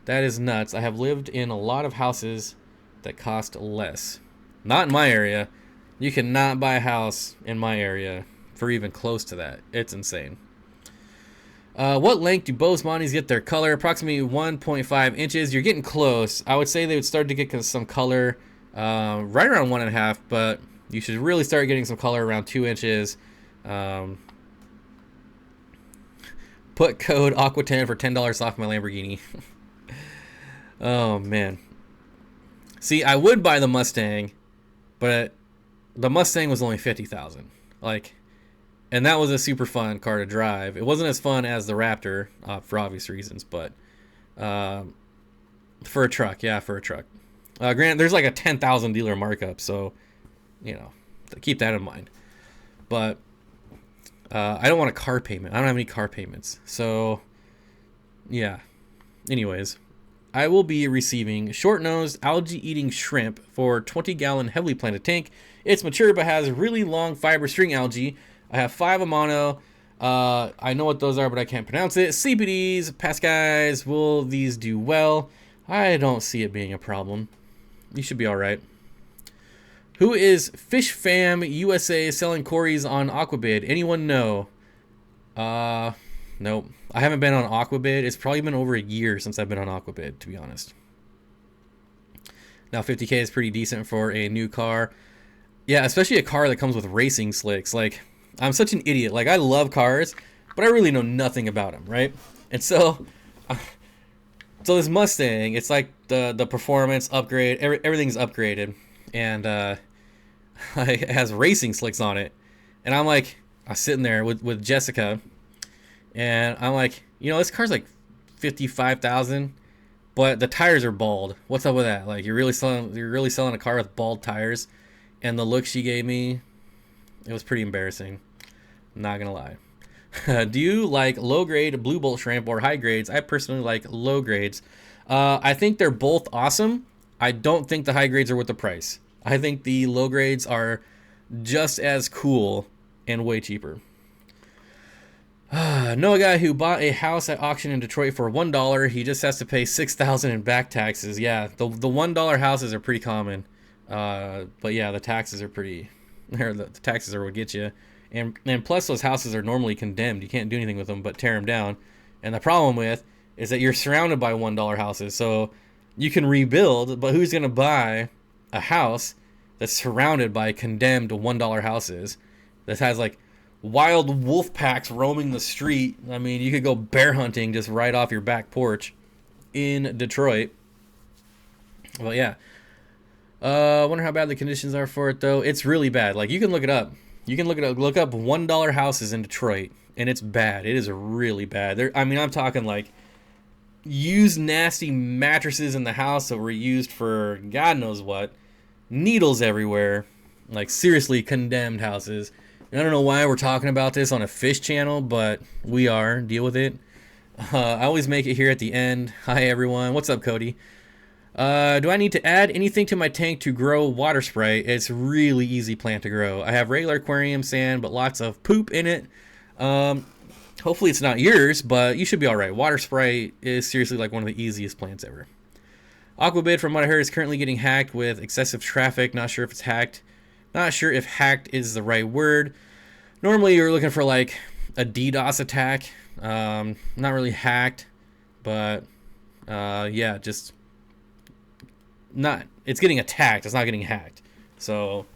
That is nuts. I have lived in a lot of houses that cost less. Not in my area. You cannot buy a house in my area for even close to that. It's insane. What length do Bosemani's get their color? Approximately 1.5 inches. You're getting close. I would say they would start to get some color right around 1.5, but you should really start getting some color around 2 inches. Put code Aqua10 for $10 off my Lamborghini. Oh, man. See, I would buy the Mustang, but the Mustang was only $50,000. Like, And that was a super fun car to drive. It wasn't as fun as the Raptor, for obvious reasons, but uh, for a truck, yeah, for a truck. Granted, there's like a 10,000 dealer markup, so you know, keep that in mind. But I don't want a car payment. I don't have any car payments, so yeah. Anyways, I will be receiving short-nosed algae-eating shrimp for 20-gallon heavily planted tank. It's mature but has really long fiber string algae. I have 5 Amano. I know what those are, but I can't pronounce it. CPDs, Pascais, will these do well? I don't see it being a problem. You should be all right. Who is Fish Fam USA selling Corys on Aquabid? Anyone know? Nope. I haven't been on Aquabid. It's probably been over a year since I've been on Aquabid, to be honest. Now 50K is pretty decent for a new car. Yeah, especially a car that comes with racing slicks. Like, I'm such an idiot. Like, I love cars, but I really know nothing about them, right? And so this Mustang, it's like the performance upgrade. Everything's upgraded, and it has racing slicks on it. And I'm sitting there with Jessica, and I'm like, you know, this car's like 55,000, but the tires are bald. What's up with that? Like, you're really selling a car with bald tires? And the look she gave me, it was pretty embarrassing. Not gonna lie. Do you like low grade blue bolt shrimp or high grades? I personally like low grades. I think they're both awesome. I don't think the high grades are worth the price. I think the low grades are just as cool and way cheaper. Know a guy who bought a house at auction in Detroit for $1. He just has to pay $6,000 in back taxes. Yeah, the $1 houses are pretty common. But yeah, the taxes are pretty. The taxes are what get you, and plus those houses are normally condemned. You can't do anything with them but tear them down. And the problem with is that you're surrounded by $1 houses, so you can rebuild. But who's gonna buy a house that's surrounded by condemned $1 houses that has like wild wolf packs roaming the street? I mean, you could go bear hunting just right off your back porch in Detroit. Well, yeah. Wonder how bad the conditions are for it though. It's really bad. Like, you can look it up. You can look up $1 houses in Detroit, and it's bad. It is really bad. I'm talking like used nasty mattresses in the house that were used for God knows what. Needles everywhere. Like, seriously condemned houses. And I don't know why we're talking about this on a fish channel, but we are. Deal with it. I always make it here at the end. Hi everyone. What's up, Cody? Do I need to add anything to my tank to grow water sprite? It's really easy plant to grow. I have regular aquarium sand, but lots of poop in it. Hopefully it's not yours, but you should be alright. Water sprite is seriously like one of the easiest plants ever. Aquabid, from what I heard, is currently getting hacked with excessive traffic. Not sure if it's hacked. Not sure if hacked is the right word. Normally you're looking for like a DDoS attack. Not really hacked, but yeah, just... it's getting attacked. It's not getting hacked. So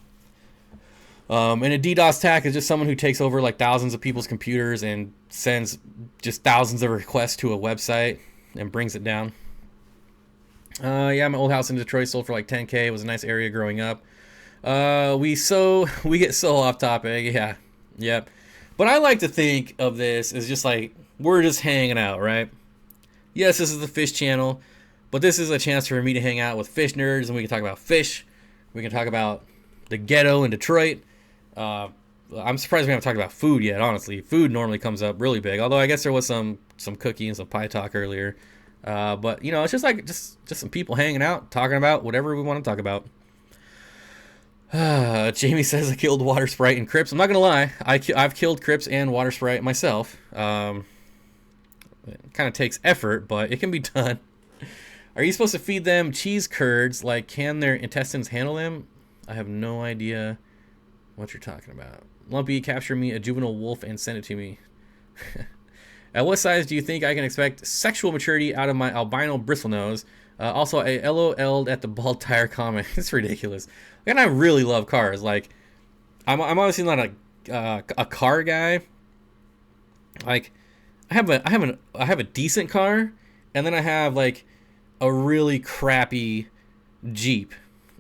and a DDoS attack is just someone who takes over like thousands of people's computers and sends just thousands of requests to a website and brings it down. Yeah, my old house in Detroit sold for like 10K. It was a nice area growing up. We get so off topic. Yeah. Yep. But I like to think of this as just like, we're just hanging out, right? Yes, this is the fish channel. But this is a chance for me to hang out with fish nerds, and we can talk about fish. We can talk about the ghetto in Detroit. I'm surprised we haven't talked about food yet, honestly. Food normally comes up really big, although I guess there was some cookie and some pie talk earlier. But, you know, it's just like just some people hanging out, talking about whatever we want to talk about. Jamie says I killed Water Sprite and Crips. I'm not going to lie. I've killed Crips and Water Sprite myself. It kind of takes effort, but it can be done. Are you supposed to feed them cheese curds? Like, can their intestines handle them? I have no idea what you're talking about. Lumpy, capture me a juvenile wolf and send it to me. At what size do you think I can expect sexual maturity out of my albino bristlenose? Also, I LOL'd at the bald tire comment. It's ridiculous. And I really love cars. Like, I'm obviously not a car guy. Like, I have a decent car, and then I have like a really crappy Jeep,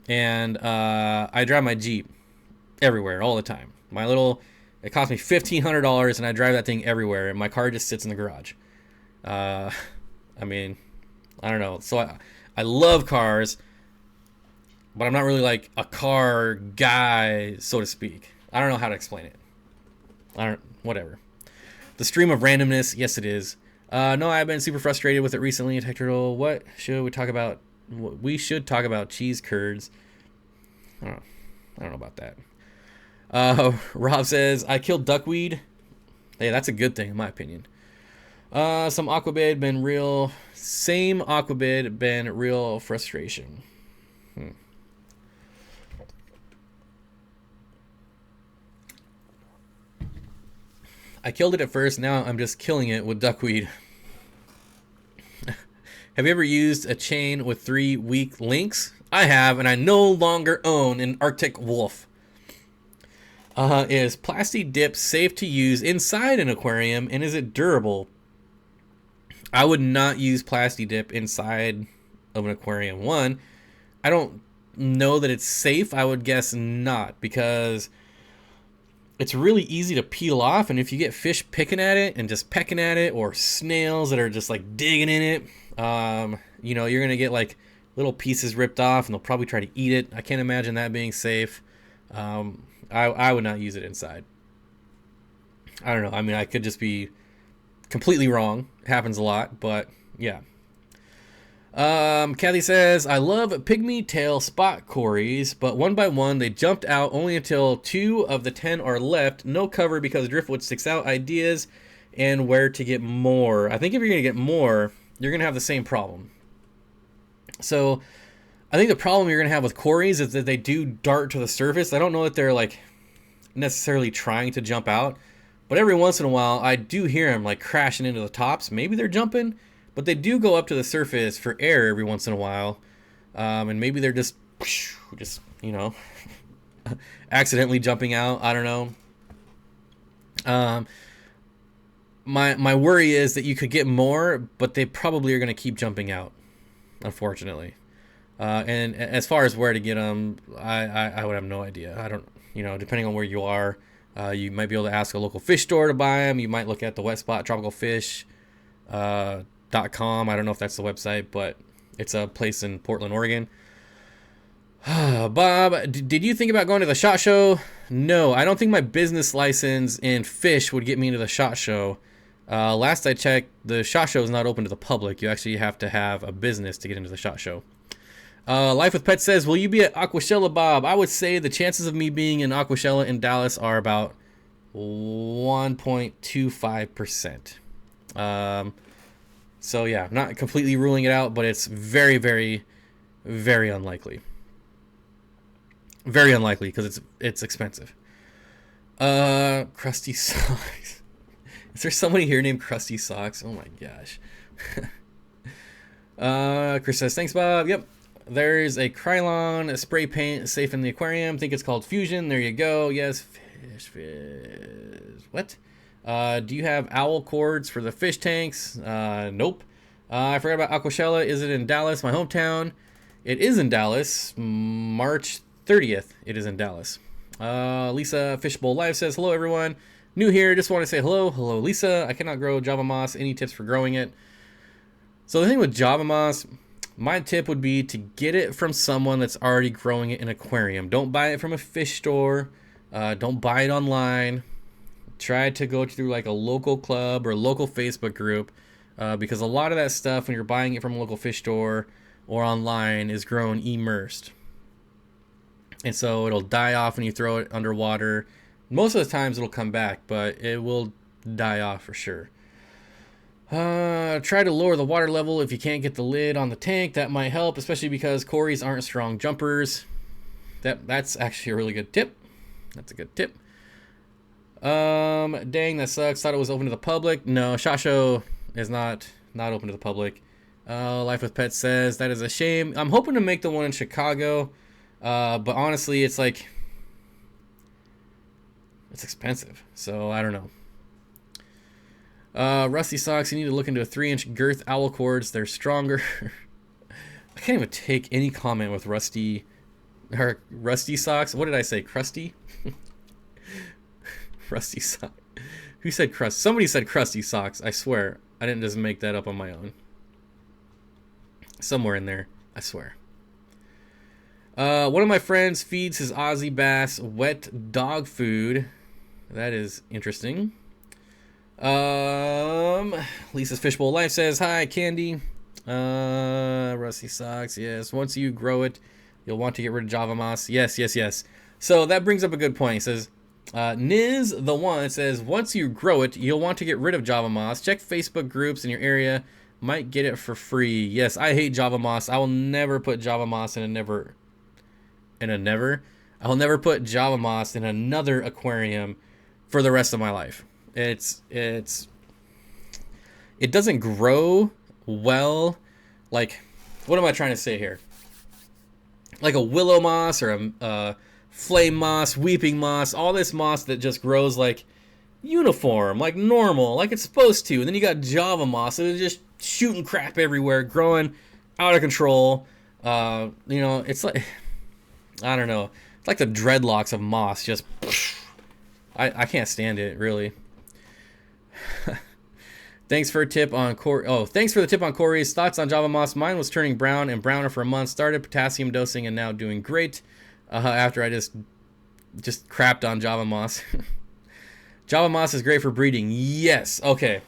and I drive my Jeep everywhere all the time. My little It cost me $1,500, and I drive that thing everywhere, and my car just sits in the garage. I mean, I don't know. So I love cars, but I'm not really like a car guy, so to speak. I don't know how to explain it. Whatever. The stream of randomness, yes it is. No, I've been super frustrated with it recently. Tech Turtle, what should we talk about? We should talk about cheese curds. I don't know about that. Rob says, I killed duckweed. Hey, that's a good thing in my opinion. Some aquabid been real. Same aquabid been real frustration. I killed it at first. Now I'm just killing it with duckweed. Have you ever used a chain with 3 weak links? I have, and I no longer own an Arctic wolf. Is Plasti Dip safe to use inside an aquarium, and is it durable? I would not use Plasti Dip inside of an aquarium. One, I don't know that it's safe. I would guess not, because it's really easy to peel off, and if you get fish picking at it and just pecking at it, or snails that are just like digging in it, you know, you're gonna get like little pieces ripped off, and they'll probably try to eat it. I can't imagine that being safe. I would not use it inside. I don't know. I mean, I could just be completely wrong. It happens a lot, but yeah. Kathy says, I love pygmy tail spot cories, but one by one they jumped out only until 2 of the 10 are left. No cover because driftwood sticks out. Ideas and where to get more. I think if you're going to get more, you're going to have the same problem. So I think the problem you're going to have with cories is that they do dart to the surface. I don't know that they're like necessarily trying to jump out, but every once in a while I do hear them like crashing into the tops. Maybe they're jumping, but they do go up to the surface for air every once in a while. And maybe they're just you know, accidentally jumping out. I don't know. My worry is that you could get more, but they probably are going to keep jumping out, unfortunately. And as far as where to get them, I would have no idea. I don't, you know, depending on where you are, you might be able to ask a local fish store to buy them. You might look at the Wet Spot Tropical Fish .com. I don't know if that's the website, but it's a place in Portland, Oregon. Bob, did you think about going to the SHOT Show? No, I don't think my business license in fish would get me into the SHOT Show. Last I checked, the SHOT Show is not open to the public. You actually have to have a business to get into the SHOT Show. Life with Pets says, will you be at Aquashella, Bob? I would say the chances of me being in Aquashella in Dallas are about 1.25%. So yeah, not completely ruling it out, but it's very, very, very unlikely. Very unlikely because it's expensive. Krusty Socks. Is there somebody here named Krusty Socks? Oh my gosh. Chris says, thanks, Bob. Yep. There's a Krylon spray paint safe in the aquarium. Think it's called Fusion. There you go. Yes. Fish. What? Do you have owl cords for the fish tanks? Nope. I forgot about Aquashella. Is it in Dallas, my hometown? It is in Dallas. March 30th. It is in Dallas. Lisa Fishbowl Live says, hello, everyone. New here. Just want to say hello. Hello, Lisa. I cannot grow Java moss. Any tips for growing it? So the thing with Java moss, my tip would be to get it from someone that's already growing it in an aquarium. Don't buy it from a fish store. Don't buy it online. Try to go through like a local club or local Facebook group, because a lot of that stuff when you're buying it from a local fish store or online is grown immersed. And so it'll die off when you throw it underwater. Most of the times it'll come back, but it will die off for sure. Try to lower the water level if you can't get the lid on the tank. That might help, especially because cories aren't strong jumpers. That's actually a really good tip. That's a good tip. Dang, that sucks. Thought it was open to the public. No, SHOT Show is not open to the public. Life with Pets says, that is a shame. I'm hoping to make the one in Chicago, but honestly, it's like, it's expensive, so I don't know. Rusty Socks, you need to look into a 3-inch girth owl cords. They're stronger. I can't even take any comment with Rusty Socks. What did I say? Crusty? Crusty sock. Who said crust? Somebody said crusty socks. I swear. I didn't just make that up on my own. Somewhere in there. I swear. One of my friends feeds his Aussie bass wet dog food. That is interesting. Lisa's Fishbowl Life says, hi, Candy. Rusty socks. Yes. Once you grow it, you'll want to get rid of Java moss. Yes, yes, yes. So that brings up a good point. It says, Niz the one says, once you grow it, you'll want to get rid of Java moss. Check Facebook groups in your area. Might get it for free. Yes, I hate Java moss. I will never put Java moss in a never. I will never put Java moss in another aquarium for the rest of my life. It doesn't grow well. Like, what am I trying to say here? Like a willow moss or a flame moss, weeping moss, all this moss that just grows like uniform, like normal, like it's supposed to. And then you got Java moss that is just shooting crap everywhere, growing out of control. It's like, I don't know. It's like the dreadlocks of moss. Just, I can't stand it, really. Thanks for a tip on Corey. Oh, thanks for the tip on Corey's thoughts on Java moss. Mine was turning brown and browner for a month. Started potassium dosing and now doing great. After I just crapped on Java moss. Java moss is great for breeding. Yes. Okay.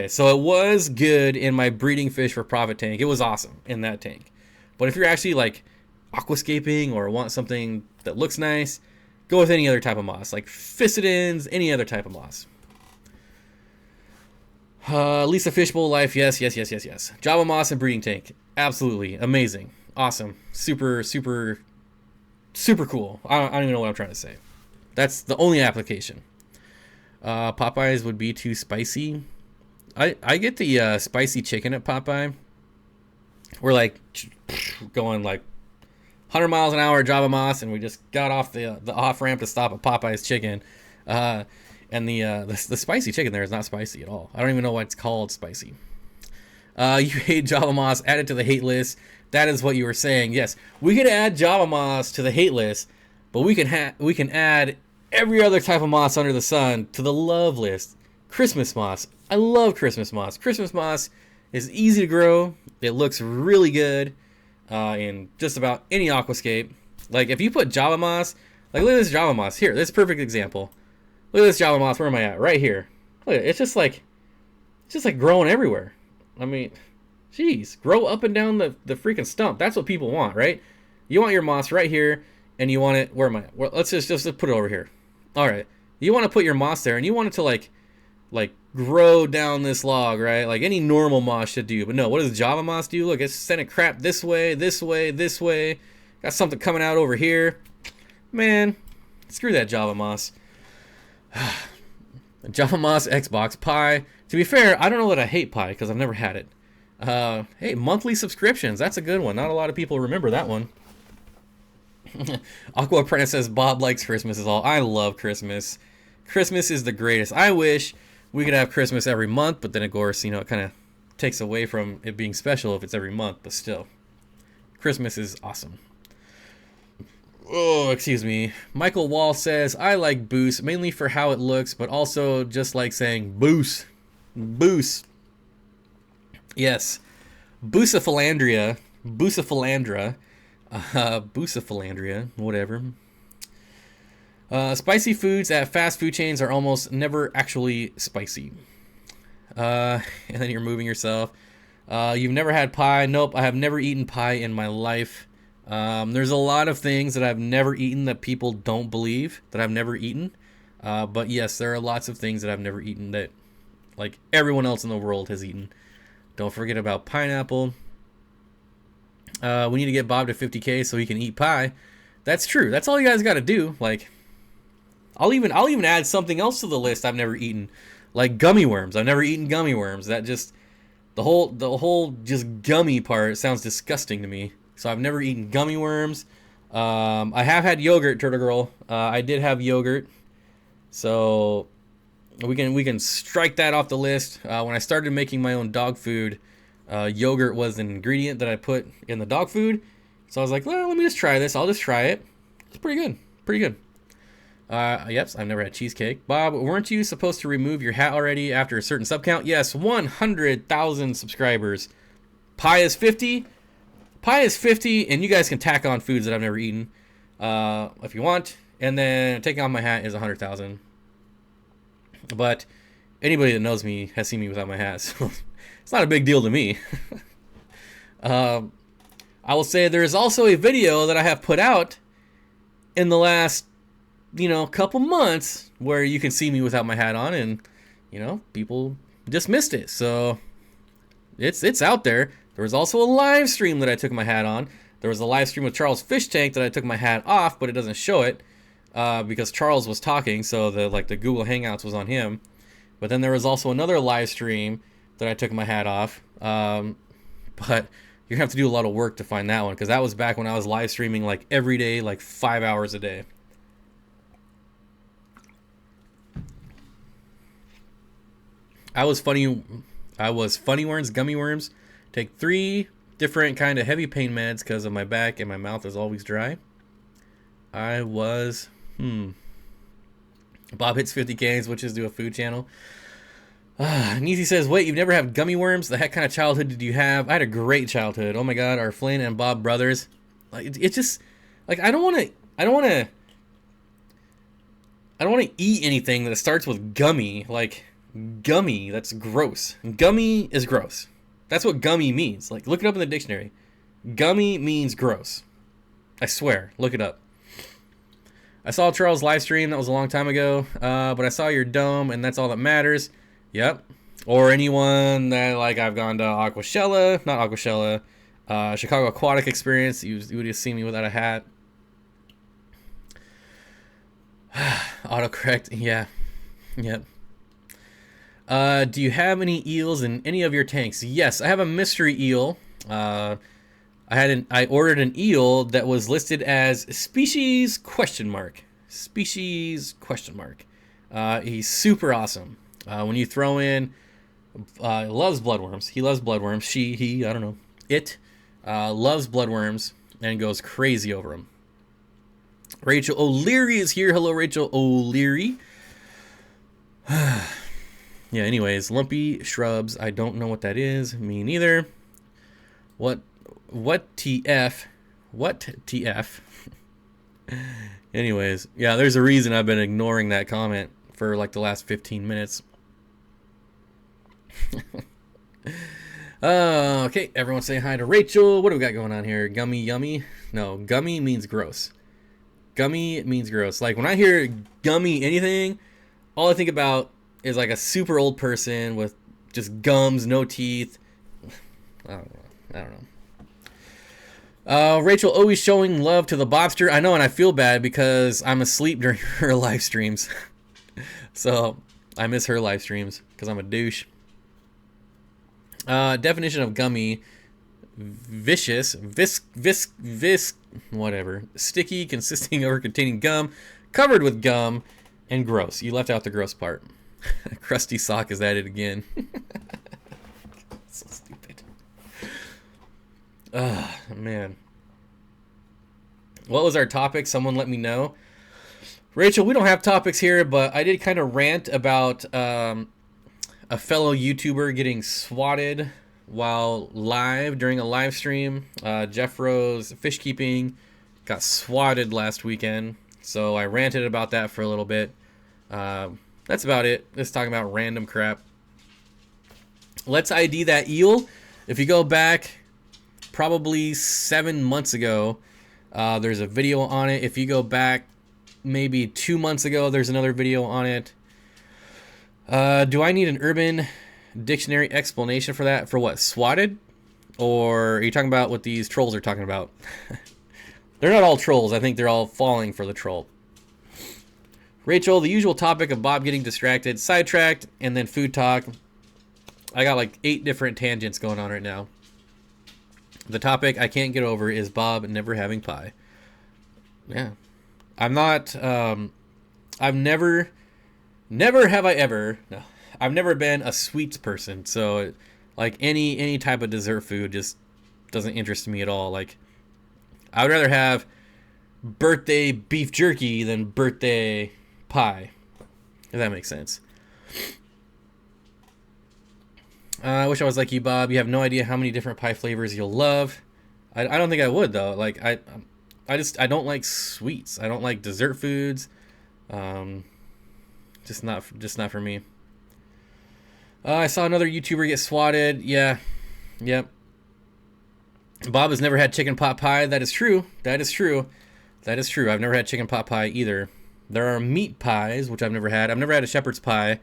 So it was good in my breeding fish for profit tank. It was awesome in that tank. But if you're actually like aquascaping or want something that looks nice, go with any other type of moss, like Physidins, any other type of moss. Lisa Fishbowl Life, yes. Java moss and breeding tank, absolutely amazing, awesome, super cool. I don't even know what I'm trying to say. That's the only application. Popeyes would be too spicy. I get the spicy chicken at Popeye. We're like going like 100 miles an hour at Java moss, and we just got off the off ramp to stop at Popeye's chicken. And the spicy chicken there is not spicy at all. I don't even know why it's called spicy. You hate Java moss, add it to the hate list. That is what you were saying. Yes, we can add Java moss to the hate list, but we can add every other type of moss under the sun to the love list. Christmas moss. I love Christmas moss. Christmas moss is easy to grow. It looks really good in just about any aquascape. Like if you put Java moss, like look at this Java moss here. This is a perfect example. Look at this Java moss. Where am I at? Right here. Look, it's just like growing everywhere. I mean, geez, grow up and down the freaking stump. That's what people want, right? You want your moss right here, and you want it. Where am I? Well, let's just put it over here. All right. You want to put your moss there, and you want it to like grow down this log, right? Like any normal moss should do. But no, what does Java moss do? Look, it's sending crap this way, this way, this way. Got something coming out over here. Man, screw that Java moss. Java moss, Xbox, Pi. To be fair, I don't know that I hate Pi because I've never had it. Hey, monthly subscriptions. That's a good one. Not a lot of people remember that one. Aqua Apprentice says Bob likes Christmas is all. I love Christmas. Christmas is the greatest. I wish we could have Christmas every month, but then of course, it kind of takes away from it being special if it's every month, but still. Christmas is awesome. Oh, excuse me. Michael Wall says, I like Boost, mainly for how it looks, but also just like saying Boost. Boost. Yes. Bucephalandria. Bucephalandria, whatever. Spicy foods at fast food chains are almost never actually spicy. And then you're moving yourself. You've never had pie? Nope, I have never eaten pie in my life. There's a lot of things that I've never eaten that people don't believe that I've never eaten. But yes, there are lots of things that I've never eaten that like everyone else in the world has eaten. Don't forget about pineapple. We need to get Bob to 50K so he can eat pie. That's true. That's all you guys got to do. Like, I'll even add something else to the list I've never eaten, like gummy worms. I've never eaten gummy worms. That just the whole just gummy part sounds disgusting to me. So I've never eaten gummy worms. I have had yogurt, Turtle Girl. I did have yogurt. So we can strike that off the list. When I started making my own dog food, yogurt was an ingredient that I put in the dog food. So I was like, well, let me just try this. I'll just try it. It's pretty good. Yep, I've never had cheesecake. Bob, weren't you supposed to remove your hat already after a certain sub count? Yes, 100,000 subscribers. Pie is 50. Pie is 50, and you guys can tack on foods that I've never eaten if you want. And then taking off my hat is 100,000. But anybody that knows me has seen me without my hat, so it's not a big deal to me. I will say there is also a video that I have put out in the last, couple months where you can see me without my hat on, and people dismissed it. So it's out there. There was also a live stream that I took my hat on. There was a live stream with Charles Fish Tank that I took my hat off, but it doesn't show it because Charles was talking, so the Google Hangouts was on him. But then there was also another live stream that I took my hat off. But you're gonna have to do a lot of work to find that one, because that was back when I was live streaming like every day, like 5 hours a day. I was funny worms, gummy worms. Take 3 different kind of heavy pain meds because of my back and my mouth is always dry. I was Bob hits 50K, which is do a food channel. Neezy says, wait, you've never had gummy worms? The heck kind of childhood did you have? I had a great childhood. Oh my god, our Flynn and Bob brothers. Like it's just like I don't want to eat anything that starts with gummy. Like gummy, that's gross. Gummy is gross. That's what gummy means. Like look it up in the dictionary. Gummy means gross. I swear, look it up. I saw Charles' live stream. That was a long time ago. But I saw your dome, and that's all that matters. Yep. Or anyone that, like, I've gone to Not Aquashella, Chicago Aquatic experience. You would have seen me without a hat. Autocorrect. Yeah. Yep. Do you have any eels in any of your tanks? Yes, I have a mystery eel. I ordered an eel that was listed as species ? Species ? He's super awesome. When you throw in, loves bloodworms. He loves bloodworms. He, I don't know. It loves bloodworms and goes crazy over them. Rachel O'Leary is here. Hello, Rachel O'Leary. Yeah, anyways, lumpy shrubs. I don't know what that is. Me neither. What TF? What TF? Anyways, yeah, there's a reason I've been ignoring that comment for like the last 15 minutes. Okay, everyone say hi to Rachel. What do we got going on here? Gummy yummy? No, gummy means gross. Gummy means gross. Like when I hear gummy anything, all I think about is like a super old person with just gums, no teeth. I don't know. Rachel always showing love to the Bobster. I know, and I feel bad because I'm asleep during her live streams. So I miss her live streams because I'm a douche. Definition of gummy: vicious, whatever, sticky, consisting or containing gum, covered with gum, and gross. You left out the gross part. Crusty sock is added again. So stupid. Man. What was our topic? Someone let me know. Rachel, we don't have topics here, but I did kind of rant about a fellow YouTuber getting swatted while live during a live stream. Jeff Rose Fish Keeping got swatted last weekend, so I ranted about that for a little bit. That's about it. Just talking about random crap. Let's ID that eel. If you go back probably 7 months ago, there's a video on it. If you go back maybe 2 months ago, there's another video on it. Do I need an Urban Dictionary explanation for that? For what? Swatted? Or are you talking about what these trolls are talking about? They're not all trolls. I think they're all falling for the troll. Rachel, the usual topic of Bob getting distracted, sidetracked, and then food talk. I got like 8 different tangents going on right now. The topic I can't get over is Bob never having pie. Yeah. I'm not, I've never have I ever, no, I've never been a sweets person. So like any type of dessert food just doesn't interest me at all. Like I would rather have birthday beef jerky than birthday pie, if that makes sense. I wish I was like you, Bob. You have no idea how many different pie flavors you'll love. I don't think I would, though. Like, I don't like sweets. I don't like dessert foods. Just not for me. I saw another YouTuber get swatted. Yeah. Yep. Bob has never had chicken pot pie. That is true. That is true. That is true. I've never had chicken pot pie either. There are meat pies, which I've never had. I've never had a shepherd's pie.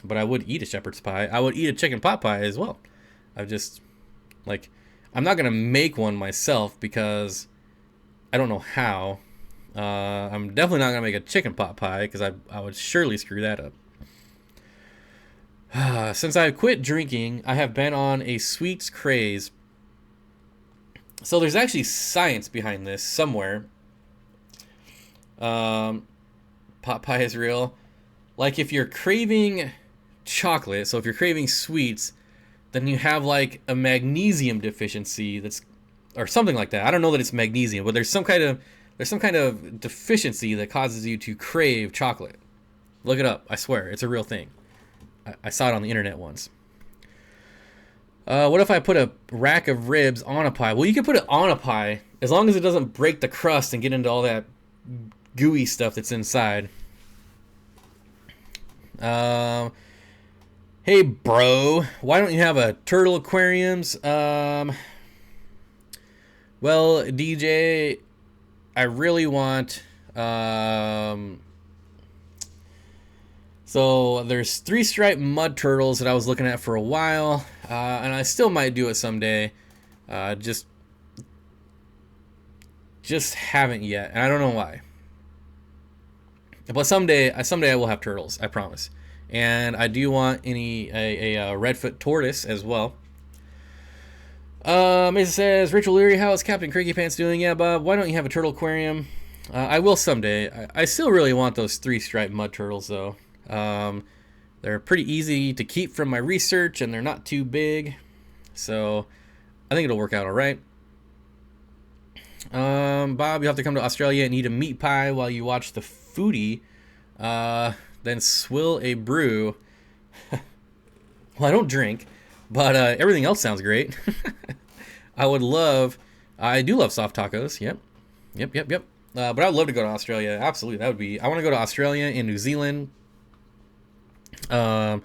But I would eat a shepherd's pie. I would eat a chicken pot pie as well. I've just, like, I'm not going to make one myself because I don't know how. I'm definitely not going to make a chicken pot pie because I would surely screw that up. Since I've quit drinking, I have been on a sweets craze. So there's actually science behind this somewhere. Pot pie is real. Like, if you're craving chocolate, so if you're craving sweets, then you have like a magnesium deficiency or something like that. I don't know that it's magnesium, but there's some kind of deficiency that causes you to crave chocolate. Look it up. I swear, it's a real thing. I saw it on the internet once. What if I put a rack of ribs on a pie? Well, you can put it on a pie as long as it doesn't break the crust and get into all that gooey stuff that's inside. Hey, bro, why don't you have a turtle aquariums? Well, DJ, I really want, so there's 3-stripe mud turtles that I was looking at for a while, and I still might do it someday. Just haven't yet, and I don't know why. But someday I will have turtles, I promise. And I do want a redfoot tortoise as well. It says, Rachel Leary, how is Captain Craigie Pants doing? Yeah, Bob, why don't you have a turtle aquarium? I will someday. I still really want those 3-stripe mud turtles, though. They're pretty easy to keep from my research, and they're not too big. So I think it'll work out all right. Bob, you have to come to Australia and eat a meat pie while you watch the foodie. Then swill a brew. Well, I don't drink, but everything else sounds great. I do love soft tacos. Yep. But I'd love to go to Australia. Absolutely, I want to go to Australia and New Zealand. I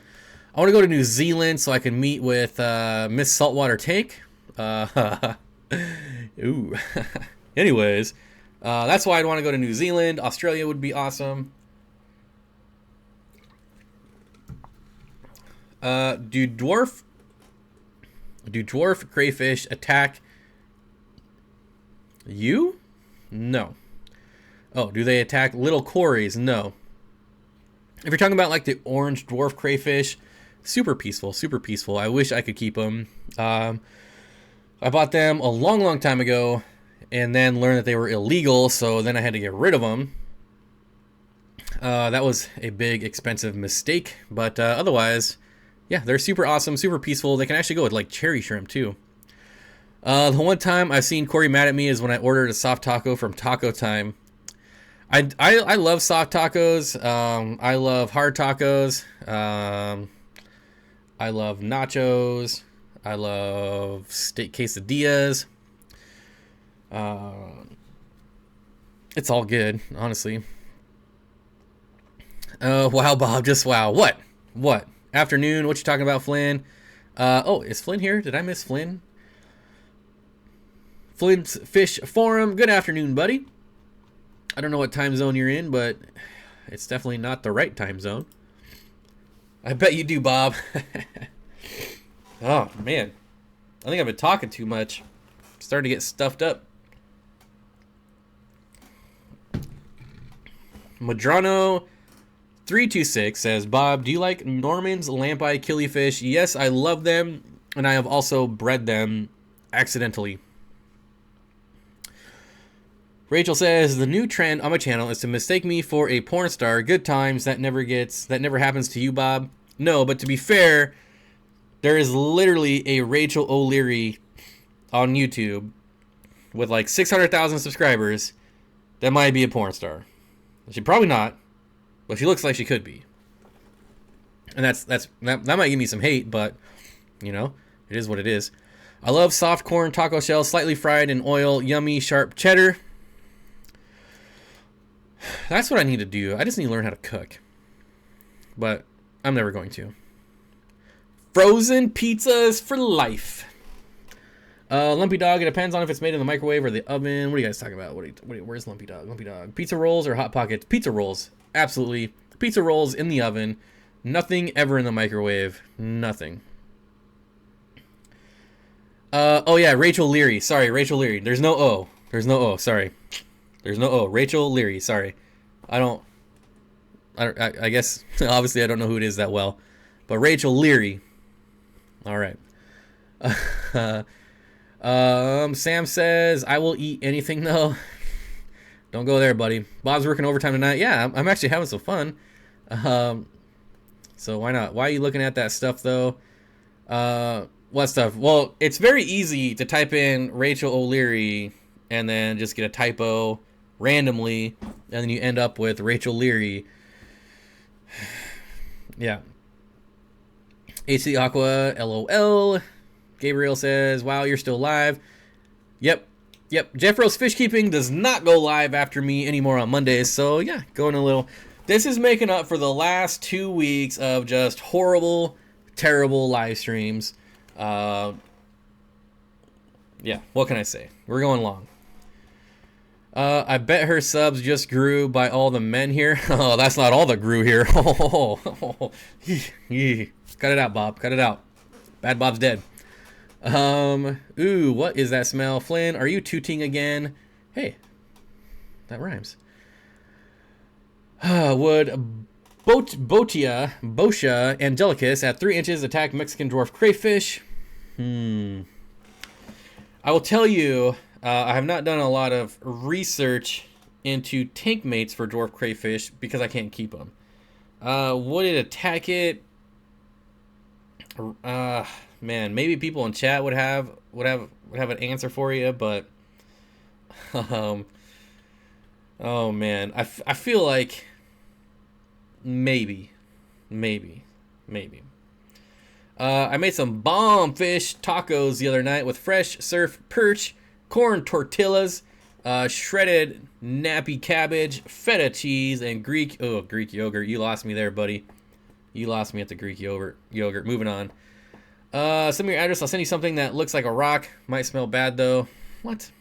want to go to New Zealand so I can meet with Miss Saltwater Tank. Ooh. Anyways, that's why I'd want to go to New Zealand. Australia would be awesome. Do dwarf crayfish attack you? No. Oh, do they attack little quarries? No. If you're talking about like the orange dwarf crayfish, super peaceful. I wish I could keep them. I bought them a long time ago and then learned that they were illegal, so then I had to get rid of them. That was a big, expensive mistake, but otherwise, yeah, they're super awesome, super peaceful. They can actually go with like cherry shrimp too. The one time I've seen Corey mad at me is when I ordered a soft taco from Taco Time. I love soft tacos. I love hard tacos. I love nachos. I love steak quesadillas. It's all good, honestly. Wow, Bob, just wow. What? Afternoon, what you talking about, Flynn? Oh, is Flynn here? Did I miss Flynn? Flynn's Fish Forum. Good afternoon, buddy. I don't know what time zone you're in, but it's definitely not the right time zone. I bet you do, Bob. Oh, man. I think I've been talking too much. I'm starting to get stuffed up. Madrano326 says, Bob, do you like Norman's lamp-eye killifish? Yes, I love them, and I have also bred them accidentally. Rachel says, the new trend on my channel is to mistake me for a porn star. Good times. That never happens to you, Bob. No, but to be fair, there is literally a Rachel O'Leary on YouTube. with like 600,000 subscribers that might be a porn star. She probably not, but she looks like she could be. And that might give me some hate, but you know, it is what it is. I love soft corn taco shells, slightly fried in oil, yummy, sharp cheddar. That's what I need to do. I just need to learn how to cook. But I'm never going to. Frozen pizzas for life. Lumpy Dog, it depends on if it's made in the microwave or the oven. What are you guys talking about? Where's Lumpy Dog? Lumpy Dog. Pizza rolls or Hot Pockets? Pizza rolls. Absolutely. Pizza rolls in the oven. Nothing ever in the microwave. Nothing. Oh yeah, Rachel Leary. Sorry, Rachel Leary. There's no O. There's no O. Sorry. There's no O. Rachel Leary. Sorry. I guess, obviously I don't know who it is that well. But Rachel Leary. All right. Sam says, I will eat anything though. Don't go there, buddy. Bob's working overtime tonight. Yeah, I'm actually having some fun. So why not? Why are you looking at that stuff though? What stuff? Well, it's very easy to type in Rachel O'Leary and then just get a typo randomly, and then you end up with Rachel Leary. Yeah. HC Aqua, LOL. Gabriel says, wow, you're still live. Yep. Jeff Rose Fish Keeping does not go live after me anymore on Mondays, so yeah, going a little. This is making up for the last 2 weeks of just horrible, terrible live streams. Yeah, what can I say? We're going long. I bet her subs just grew by all the men here. Oh, that's not all that grew here. Cut it out, Bob. Cut it out. Bad Bob's dead. Ooh, what is that smell? Flynn, are you tooting again? Hey, that rhymes. Would Boscia angelicus at 3 inches attack Mexican dwarf crayfish? I will tell you, I have not done a lot of research into tank mates for dwarf crayfish because I can't keep them. Would it attack it? Man, maybe people in chat would have an answer for you, but oh man, I feel like maybe. I made some bomb fish tacos the other night with fresh surf perch, corn tortillas, shredded nappy cabbage, feta cheese, and Greek yogurt. You lost me there, buddy. You lost me at the Greek yogurt. Moving on. Send me your address. I'll send you something that looks like a rock. Might smell bad though. What?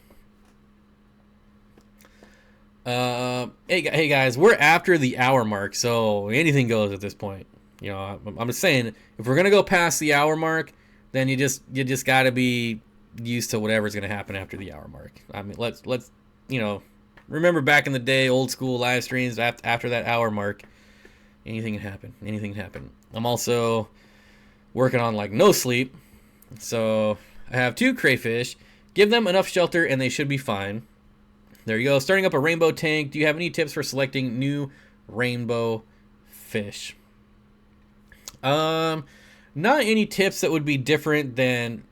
Hey guys, we're after the hour mark, so anything goes at this point. You know, I'm just saying, if we're gonna go past the hour mark, then you just gotta be used to whatever's gonna happen after the hour mark. I mean, let's you know, remember back in the day, old school live streams after that hour mark. Anything can happen. I'm also working on like no sleep, so I have 2 crayfish. Give them enough shelter and they should be fine. There you go. Starting up a rainbow tank. Do you have any tips for selecting new rainbow fish? Not any tips that would be different than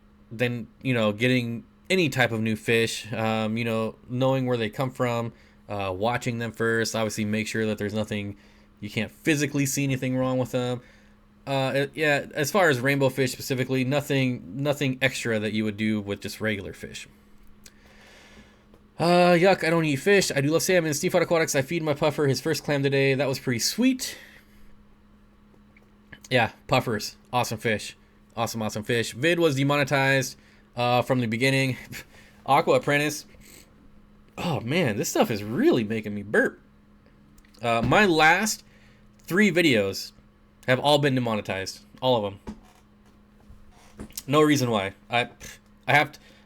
you know, getting any type of new fish. You know, knowing where they come from, watching them first. Obviously, make sure that there's nothing, you can't physically see anything wrong with them. Yeah, as far as rainbow fish specifically, nothing extra that you would do with just regular fish. Yuck, I don't eat fish. I do love salmon. Steenfott Aquatics, I feed my puffer his first clam today. That was pretty sweet. Yeah, puffers. Awesome fish. Awesome fish. Vid was demonetized from the beginning. Aqua Apprentice. Oh, man, this stuff is really making me burp. My last 3 videos have all been demonetized. All of them. No reason why. I've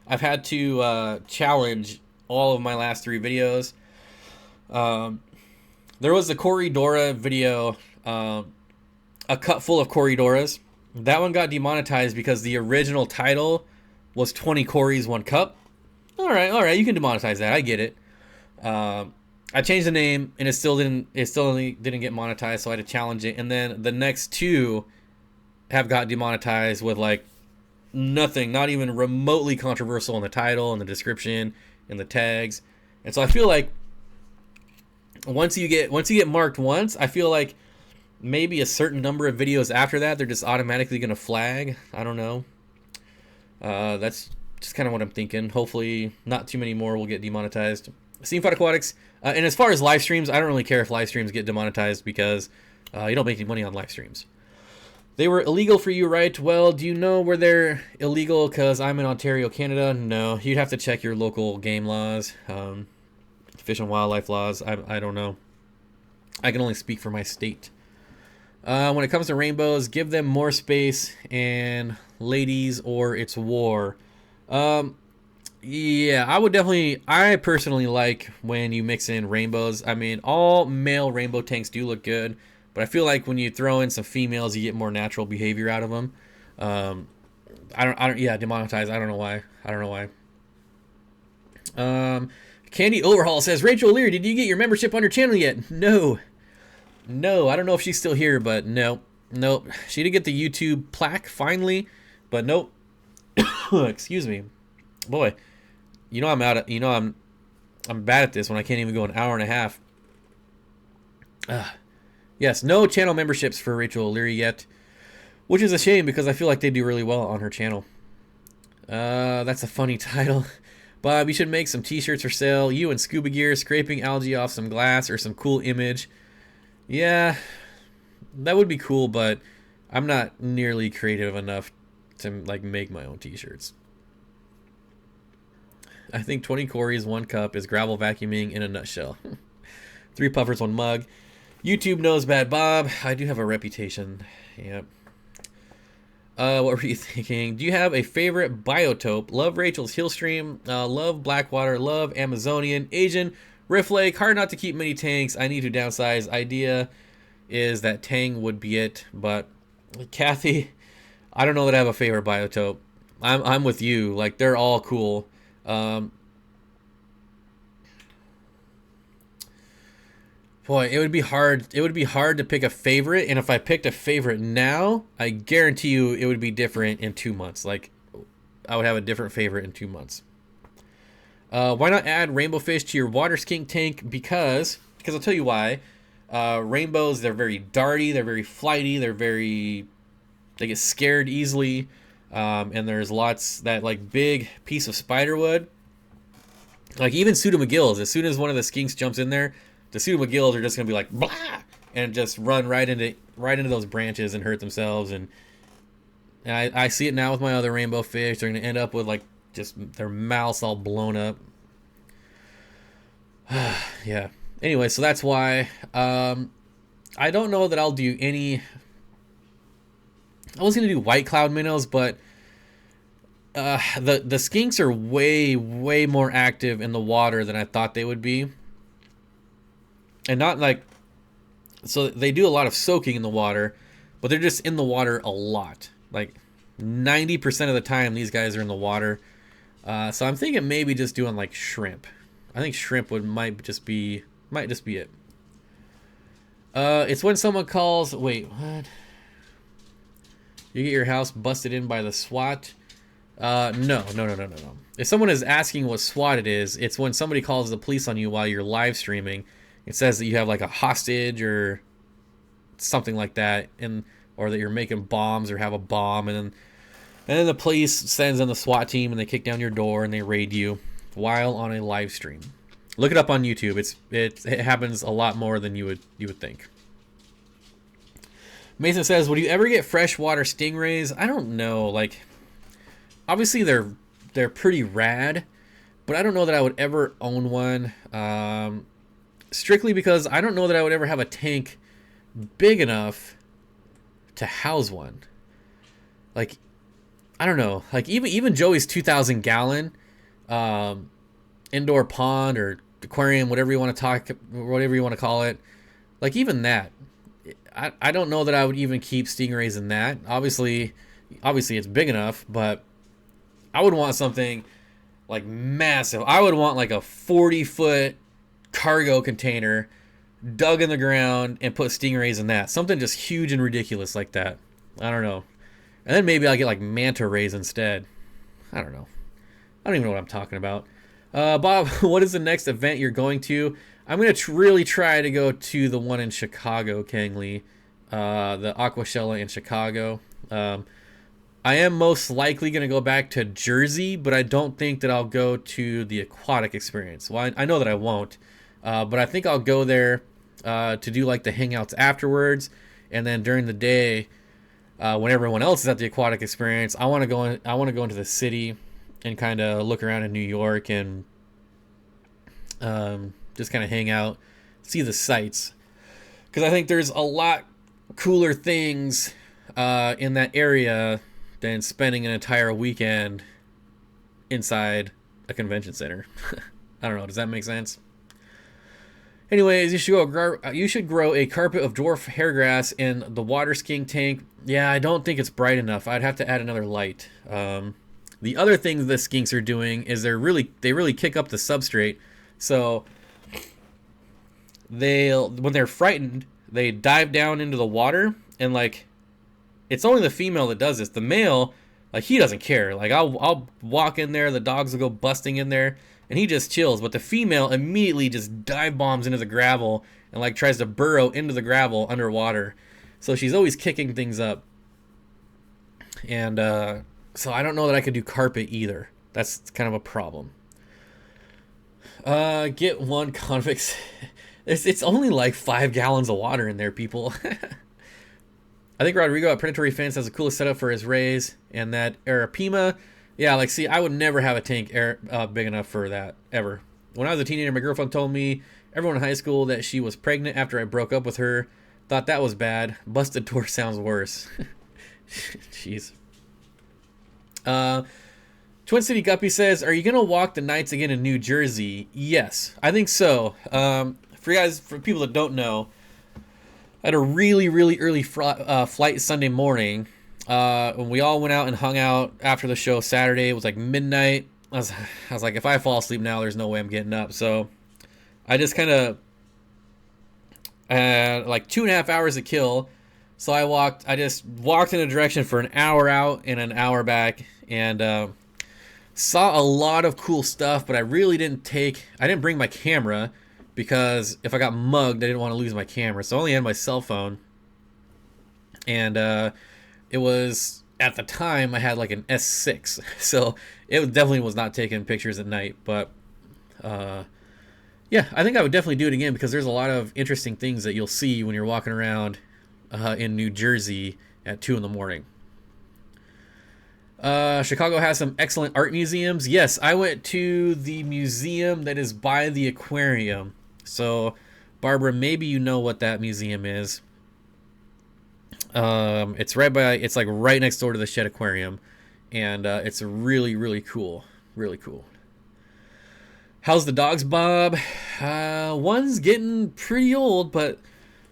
had to challenge all of my last 3 videos. There was the Corridora video, a cut full of Corridoras. That one got demonetized because the original title was 20 Corys, 1 cup. All right, you can demonetize that. I get it. I changed the name and it still didn't get monetized, so I had to challenge it. And then the next 2 have got demonetized with like nothing, not even remotely controversial in the title and the description. and the tags. And so I feel like once you get marked once, I feel like maybe a certain number of videos after that, they're just automatically going to flag. I don't know. That's just kind of what I'm thinking. Hopefully not too many more will get demonetized. Steenfott Aquatics. And as far as live streams, I don't really care if live streams get demonetized because you don't make any money on live streams. They were illegal for you, right? Well, do you know where they're illegal? Because I'm in Ontario, Canada. No, you'd have to check your local game laws, fish and wildlife laws. I don't know. I can only speak for my state. When it comes to rainbows, give them more space and ladies or it's war. Yeah, I personally like when you mix in rainbows. I mean, all male rainbow tanks do look good, but I feel like when you throw in some females, you get more natural behavior out of them. Yeah, demonetized. I don't know why. Candy Overhaul says, Rachel Lear, did you get your membership on your channel yet? No, I don't know if she's still here, but nope. She did get the YouTube plaque finally, but nope. Excuse me, boy. I'm bad at this when I can't even go an hour and a half. Yes, no channel memberships for Rachel O'Leary yet, which is a shame because I feel like they do really well on her channel. That's a funny title. Bob, you should make some t-shirts for sale. You and scuba gear scraping algae off some glass or some cool image. Yeah, that would be cool, but I'm not nearly creative enough to like make my own t-shirts. I think 20 Corys, 1 cup is gravel vacuuming in a nutshell. 3 puffers, 1 mug. YouTube knows Bad Bob. I do have a reputation. Yep. What were you thinking? Do you have a favorite biotope? Love Rachel's Hillstream. Love Blackwater. Love Amazonian. Asian. Rift Lake. Hard not to keep many tanks. I need to downsize. Idea is that Tang would be it. But Kathy, I don't know that I have a favorite biotope. I'm with you. Like, they're all cool. Boy, it would be hard. It would be hard to pick a favorite, and if I picked a favorite now, I guarantee you it would be different in 2 months. Like, I would have a different favorite in 2 months. Why not add rainbow fish to your water skink tank? Because I'll tell you why. Rainbows, they're very darty, they're very flighty, they get scared easily. And there's lots that like big piece of spiderwood. Like even pseudomcgills, as soon as one of the skinks jumps in there, the pseudomcgills are just gonna be like blah and just run right into those branches and hurt themselves. And I see it now with my other rainbow fish. They're gonna end up with like just their mouths all blown up. Yeah. Anyway, so that's why I don't know that I'll do any. I was gonna do white cloud minnows, but the skinks are way more active in the water than I thought they would be, and not like so they do a lot of soaking in the water, but they're just in the water a lot. Like 90% of the time, these guys are in the water. So I'm thinking maybe just doing like shrimp. I think shrimp might just be it. It's when someone calls. Wait, what? You get your house busted in by the SWAT? No. If someone is asking what SWAT it is, it's when somebody calls the police on you while you're live streaming. It says that you have like a hostage or something like that, or that you're making bombs or have a bomb, and then the police sends in the SWAT team and they kick down your door and they raid you while on a live stream. Look it up on YouTube. It happens a lot more than you would think. Mason says, would you ever get freshwater stingrays? I don't know. Like, obviously they're pretty rad, but I don't know that I would ever own one. Strictly because I don't know that I would ever have a tank big enough to house one. Like, I don't know. Like even Joey's 2,000 gallon indoor pond or aquarium, whatever you want to call it. Like even that. I don't know that I would even keep stingrays in that. Obviously it's big enough, but I would want something like massive. I would want like a 40-foot cargo container dug in the ground and put stingrays in that. Something just huge and ridiculous like that. I don't know. And then maybe I'll get like manta rays instead. I don't know. I don't even know what I'm talking about. Bob, what is the next event you're going to? I'm going to really try to go to the one in Chicago, Kangley. The Aquashella in Chicago. I am most likely going to go back to Jersey, but I don't think that I'll go to the Aquatic experience. Well, I know that I won't, but I think I'll go there to do like the hangouts afterwards, and then during the day, when everyone else is at the Aquatic experience, I want to go into the city and kind of look around in New York and just kind of hang out, see the sights, because I think there's a lot cooler things in that area than spending an entire weekend inside a convention center. I don't know. Does that make sense? Anyways, you should grow a carpet of dwarf hairgrass in the water skiing tank. Yeah, I don't think it's bright enough. I'd have to add another light. The other thing the skinks are doing is they really kick up the substrate. So when they're frightened, they dive down into the water, and like, it's only the female that does this. The male, like, he doesn't care. Like, I'll walk in there, the dogs will go busting in there, and he just chills. But the female immediately just dive bombs into the gravel and like tries to burrow into the gravel underwater. So she's always kicking things up. And so I don't know that I could do carpet either. That's kind of a problem. Get one convicts. It's only like 5 gallons of water in there, people. I think Rodrigo at Predatory Fence has the coolest setup for his rays, and that Arapima, yeah, like, see, I would never have a tank big enough for that, ever. When I was a teenager, my girlfriend told me, everyone in high school, that she was pregnant after I broke up with her. Thought that was bad. Busted door sounds worse. Jeez. Twin City Guppy says, are you going to walk the nights again in New Jersey? Yes, I think so. For people that don't know, I had a really, really early flight Sunday morning. When we all went out and hung out after the show Saturday, it was like midnight. I was like, if I fall asleep now, there's no way I'm getting up. So I just kind of had like 2.5 hours to kill. So I just walked in a direction for an hour out and an hour back, and saw a lot of cool stuff, but I didn't bring my camera, because if I got mugged, I didn't want to lose my camera. So I only had my cell phone. And it was, at the time, I had like an S6. So it definitely was not taking pictures at night. But yeah, I think I would definitely do it again, because there's a lot of interesting things that you'll see when you're walking around in New Jersey at 2 in the morning. Chicago has some excellent art museums. Yes, I went to the museum that is by the aquarium. So, Barbara, maybe you know what that museum is. It's like right next door to the Shed Aquarium, and it's really, really cool. Really cool. How's the dogs, Bob? One's getting pretty old, but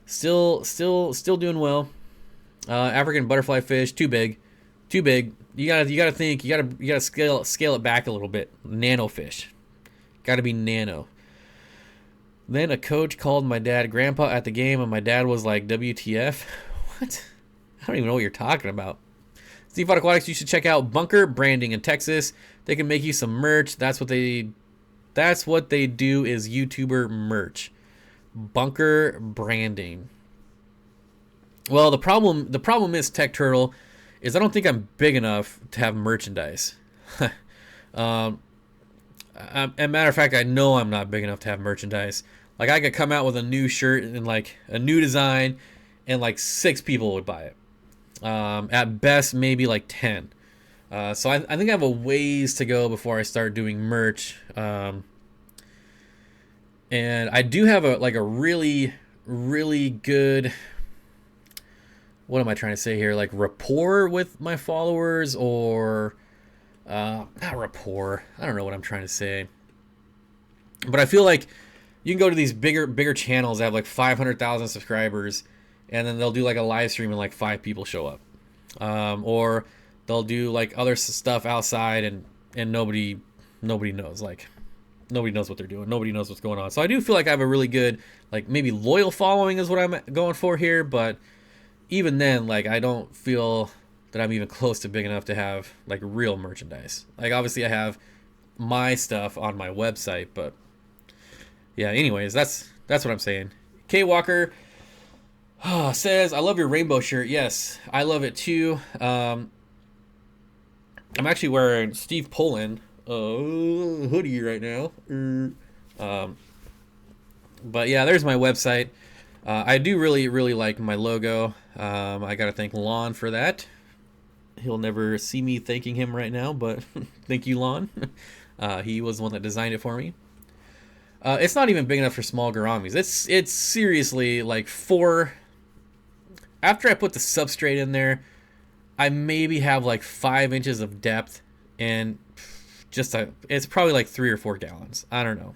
still doing well. African butterfly fish, too big. You gotta think. You gotta scale it back a little bit. Nano fish, gotta be nano. Then a coach called my dad grandpa at the game, and my dad was like, WTF? What? I don't even know what you're talking about. Steenfott Aquatics, you should check out Bunker Branding in Texas. They can make you some merch. That's what they do, is YouTuber merch. Bunker Branding. Well, the problem is, Tech Turtle, is I don't think I'm big enough to have merchandise. As a matter of fact, I know I'm not big enough to have merchandise. Like, I could come out with a new shirt and like a new design, and like 6 people would buy it. At best, maybe like 10. So I think I have a ways to go before I start doing merch. And I do have a really, really good, what am I trying to say here? Like, rapport with my followers, or not rapport. I don't know what I'm trying to say. But I feel like you can go to these bigger channels that have like 500,000 subscribers, and then they'll do like a live stream and like 5 people show up. Or they'll do like other stuff outside, and nobody knows. Like, nobody knows what they're doing. Nobody knows what's going on. So I do feel like I have a really good, like, maybe loyal following is what I'm going for here. But even then, like, I don't feel that I'm even close to big enough to have like real merchandise. Like, obviously I have my stuff on my website. But yeah, anyways, that's what I'm saying. K Walker says, I love your rainbow shirt. Yes, I love it too. I'm actually wearing Steve Poland hoodie right now. But yeah, there's my website. I do really like my logo. I gotta thank Lon for that. He'll never see me thanking him right now, but thank you, Lon. He was the one that designed it for me. It's not even big enough for small gouramis. It's seriously like 4. After I put the substrate in there, I maybe have like 5 inches of depth, and it's probably like 3 or 4 gallons. I don't know.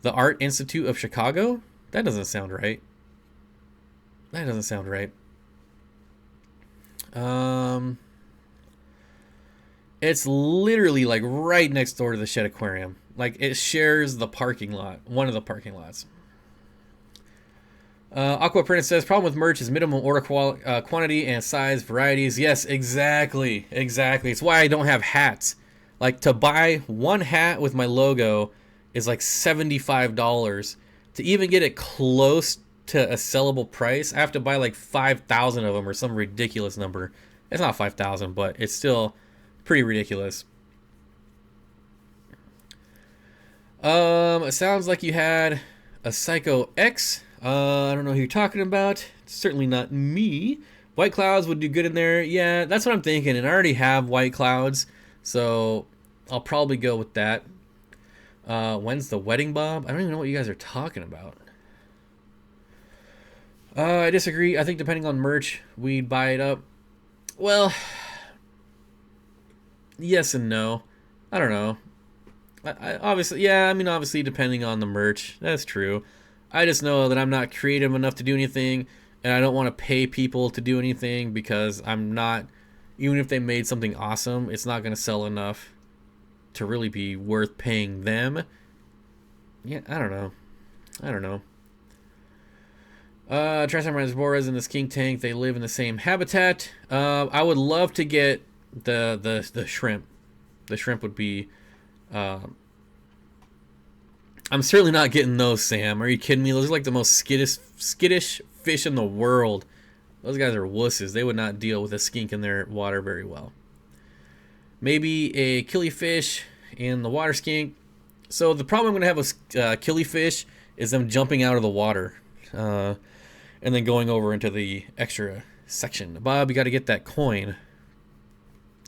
The Art Institute of Chicago? That doesn't sound right. That doesn't sound right. It's literally like right next door to the Shed Aquarium. Like it shares the parking lot, one of the parking lots. Aqua Princess says, problem with merch is minimum order quantity and size varieties. Yes, exactly. It's why I don't have hats. Like to buy one hat with my logo is like $75. To even get it close to a sellable price, I have to buy like 5,000 of them or some ridiculous number. It's not 5,000, but it's still pretty ridiculous. It sounds like you had a Psycho X. I don't know who you're talking about. It's certainly not me. White clouds would do good in there. Yeah, that's what I'm thinking. And I already have white clouds, so I'll probably go with that. When's the wedding, Bob? I don't even know what you guys are talking about. I disagree. I think depending on merch, we'd buy it up. Well, yes and no. I don't know. Obviously, depending on the merch. That's true. I just know that I'm not creative enough to do anything, and I don't want to pay people to do anything because I'm not, even if they made something awesome, it's not going to sell enough to really be worth paying them. Yeah, I don't know. Triceratops boras in this king tank, they live in the same habitat. I would love to get the shrimp. The shrimp would be... I'm certainly not getting those, Sam. Are you kidding me? Those are like the most skittish fish in the world. Those guys are wusses. They would not deal with a skink in their water very well. Maybe a killifish and the water skink. So the problem I'm going to have with killifish is them jumping out of the water and then going over into the extra section. Bob, you got to get that coin.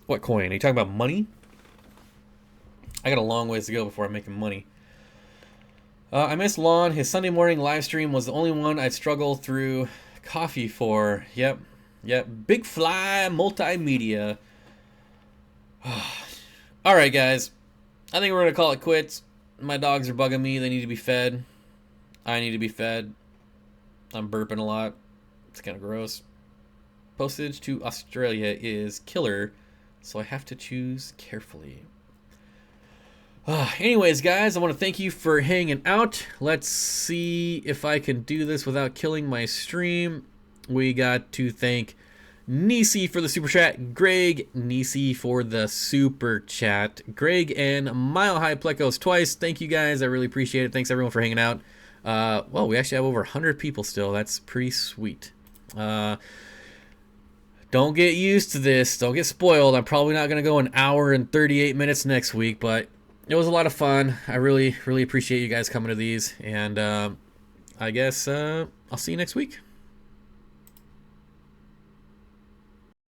What coin? Are you talking about money? I got a long ways to go before I'm making money. I miss Lon. His Sunday morning live stream was the only one I'd struggle through coffee for. Yep. Big Fly Multimedia. Alright, guys. I think we're going to call it quits. My dogs are bugging me. They need to be fed. I need to be fed. I'm burping a lot. It's kind of gross. Postage to Australia is killer, so I have to choose carefully. Anyways, guys, I want to thank you for hanging out. Let's see if I can do this without killing my stream. We got to thank Nisi for the super chat, Greg, Nisi for the super chat, Greg, and Mile High Plecos twice. Thank you, guys. I really appreciate it. Thanks, everyone, for hanging out. Well, we actually have over 100 people still. That's pretty sweet. Don't get used to this. Don't get spoiled. I'm probably not going to go an hour and 38 minutes next week, but it was a lot of fun. I really appreciate you guys coming to these, and I guess I'll see you next week.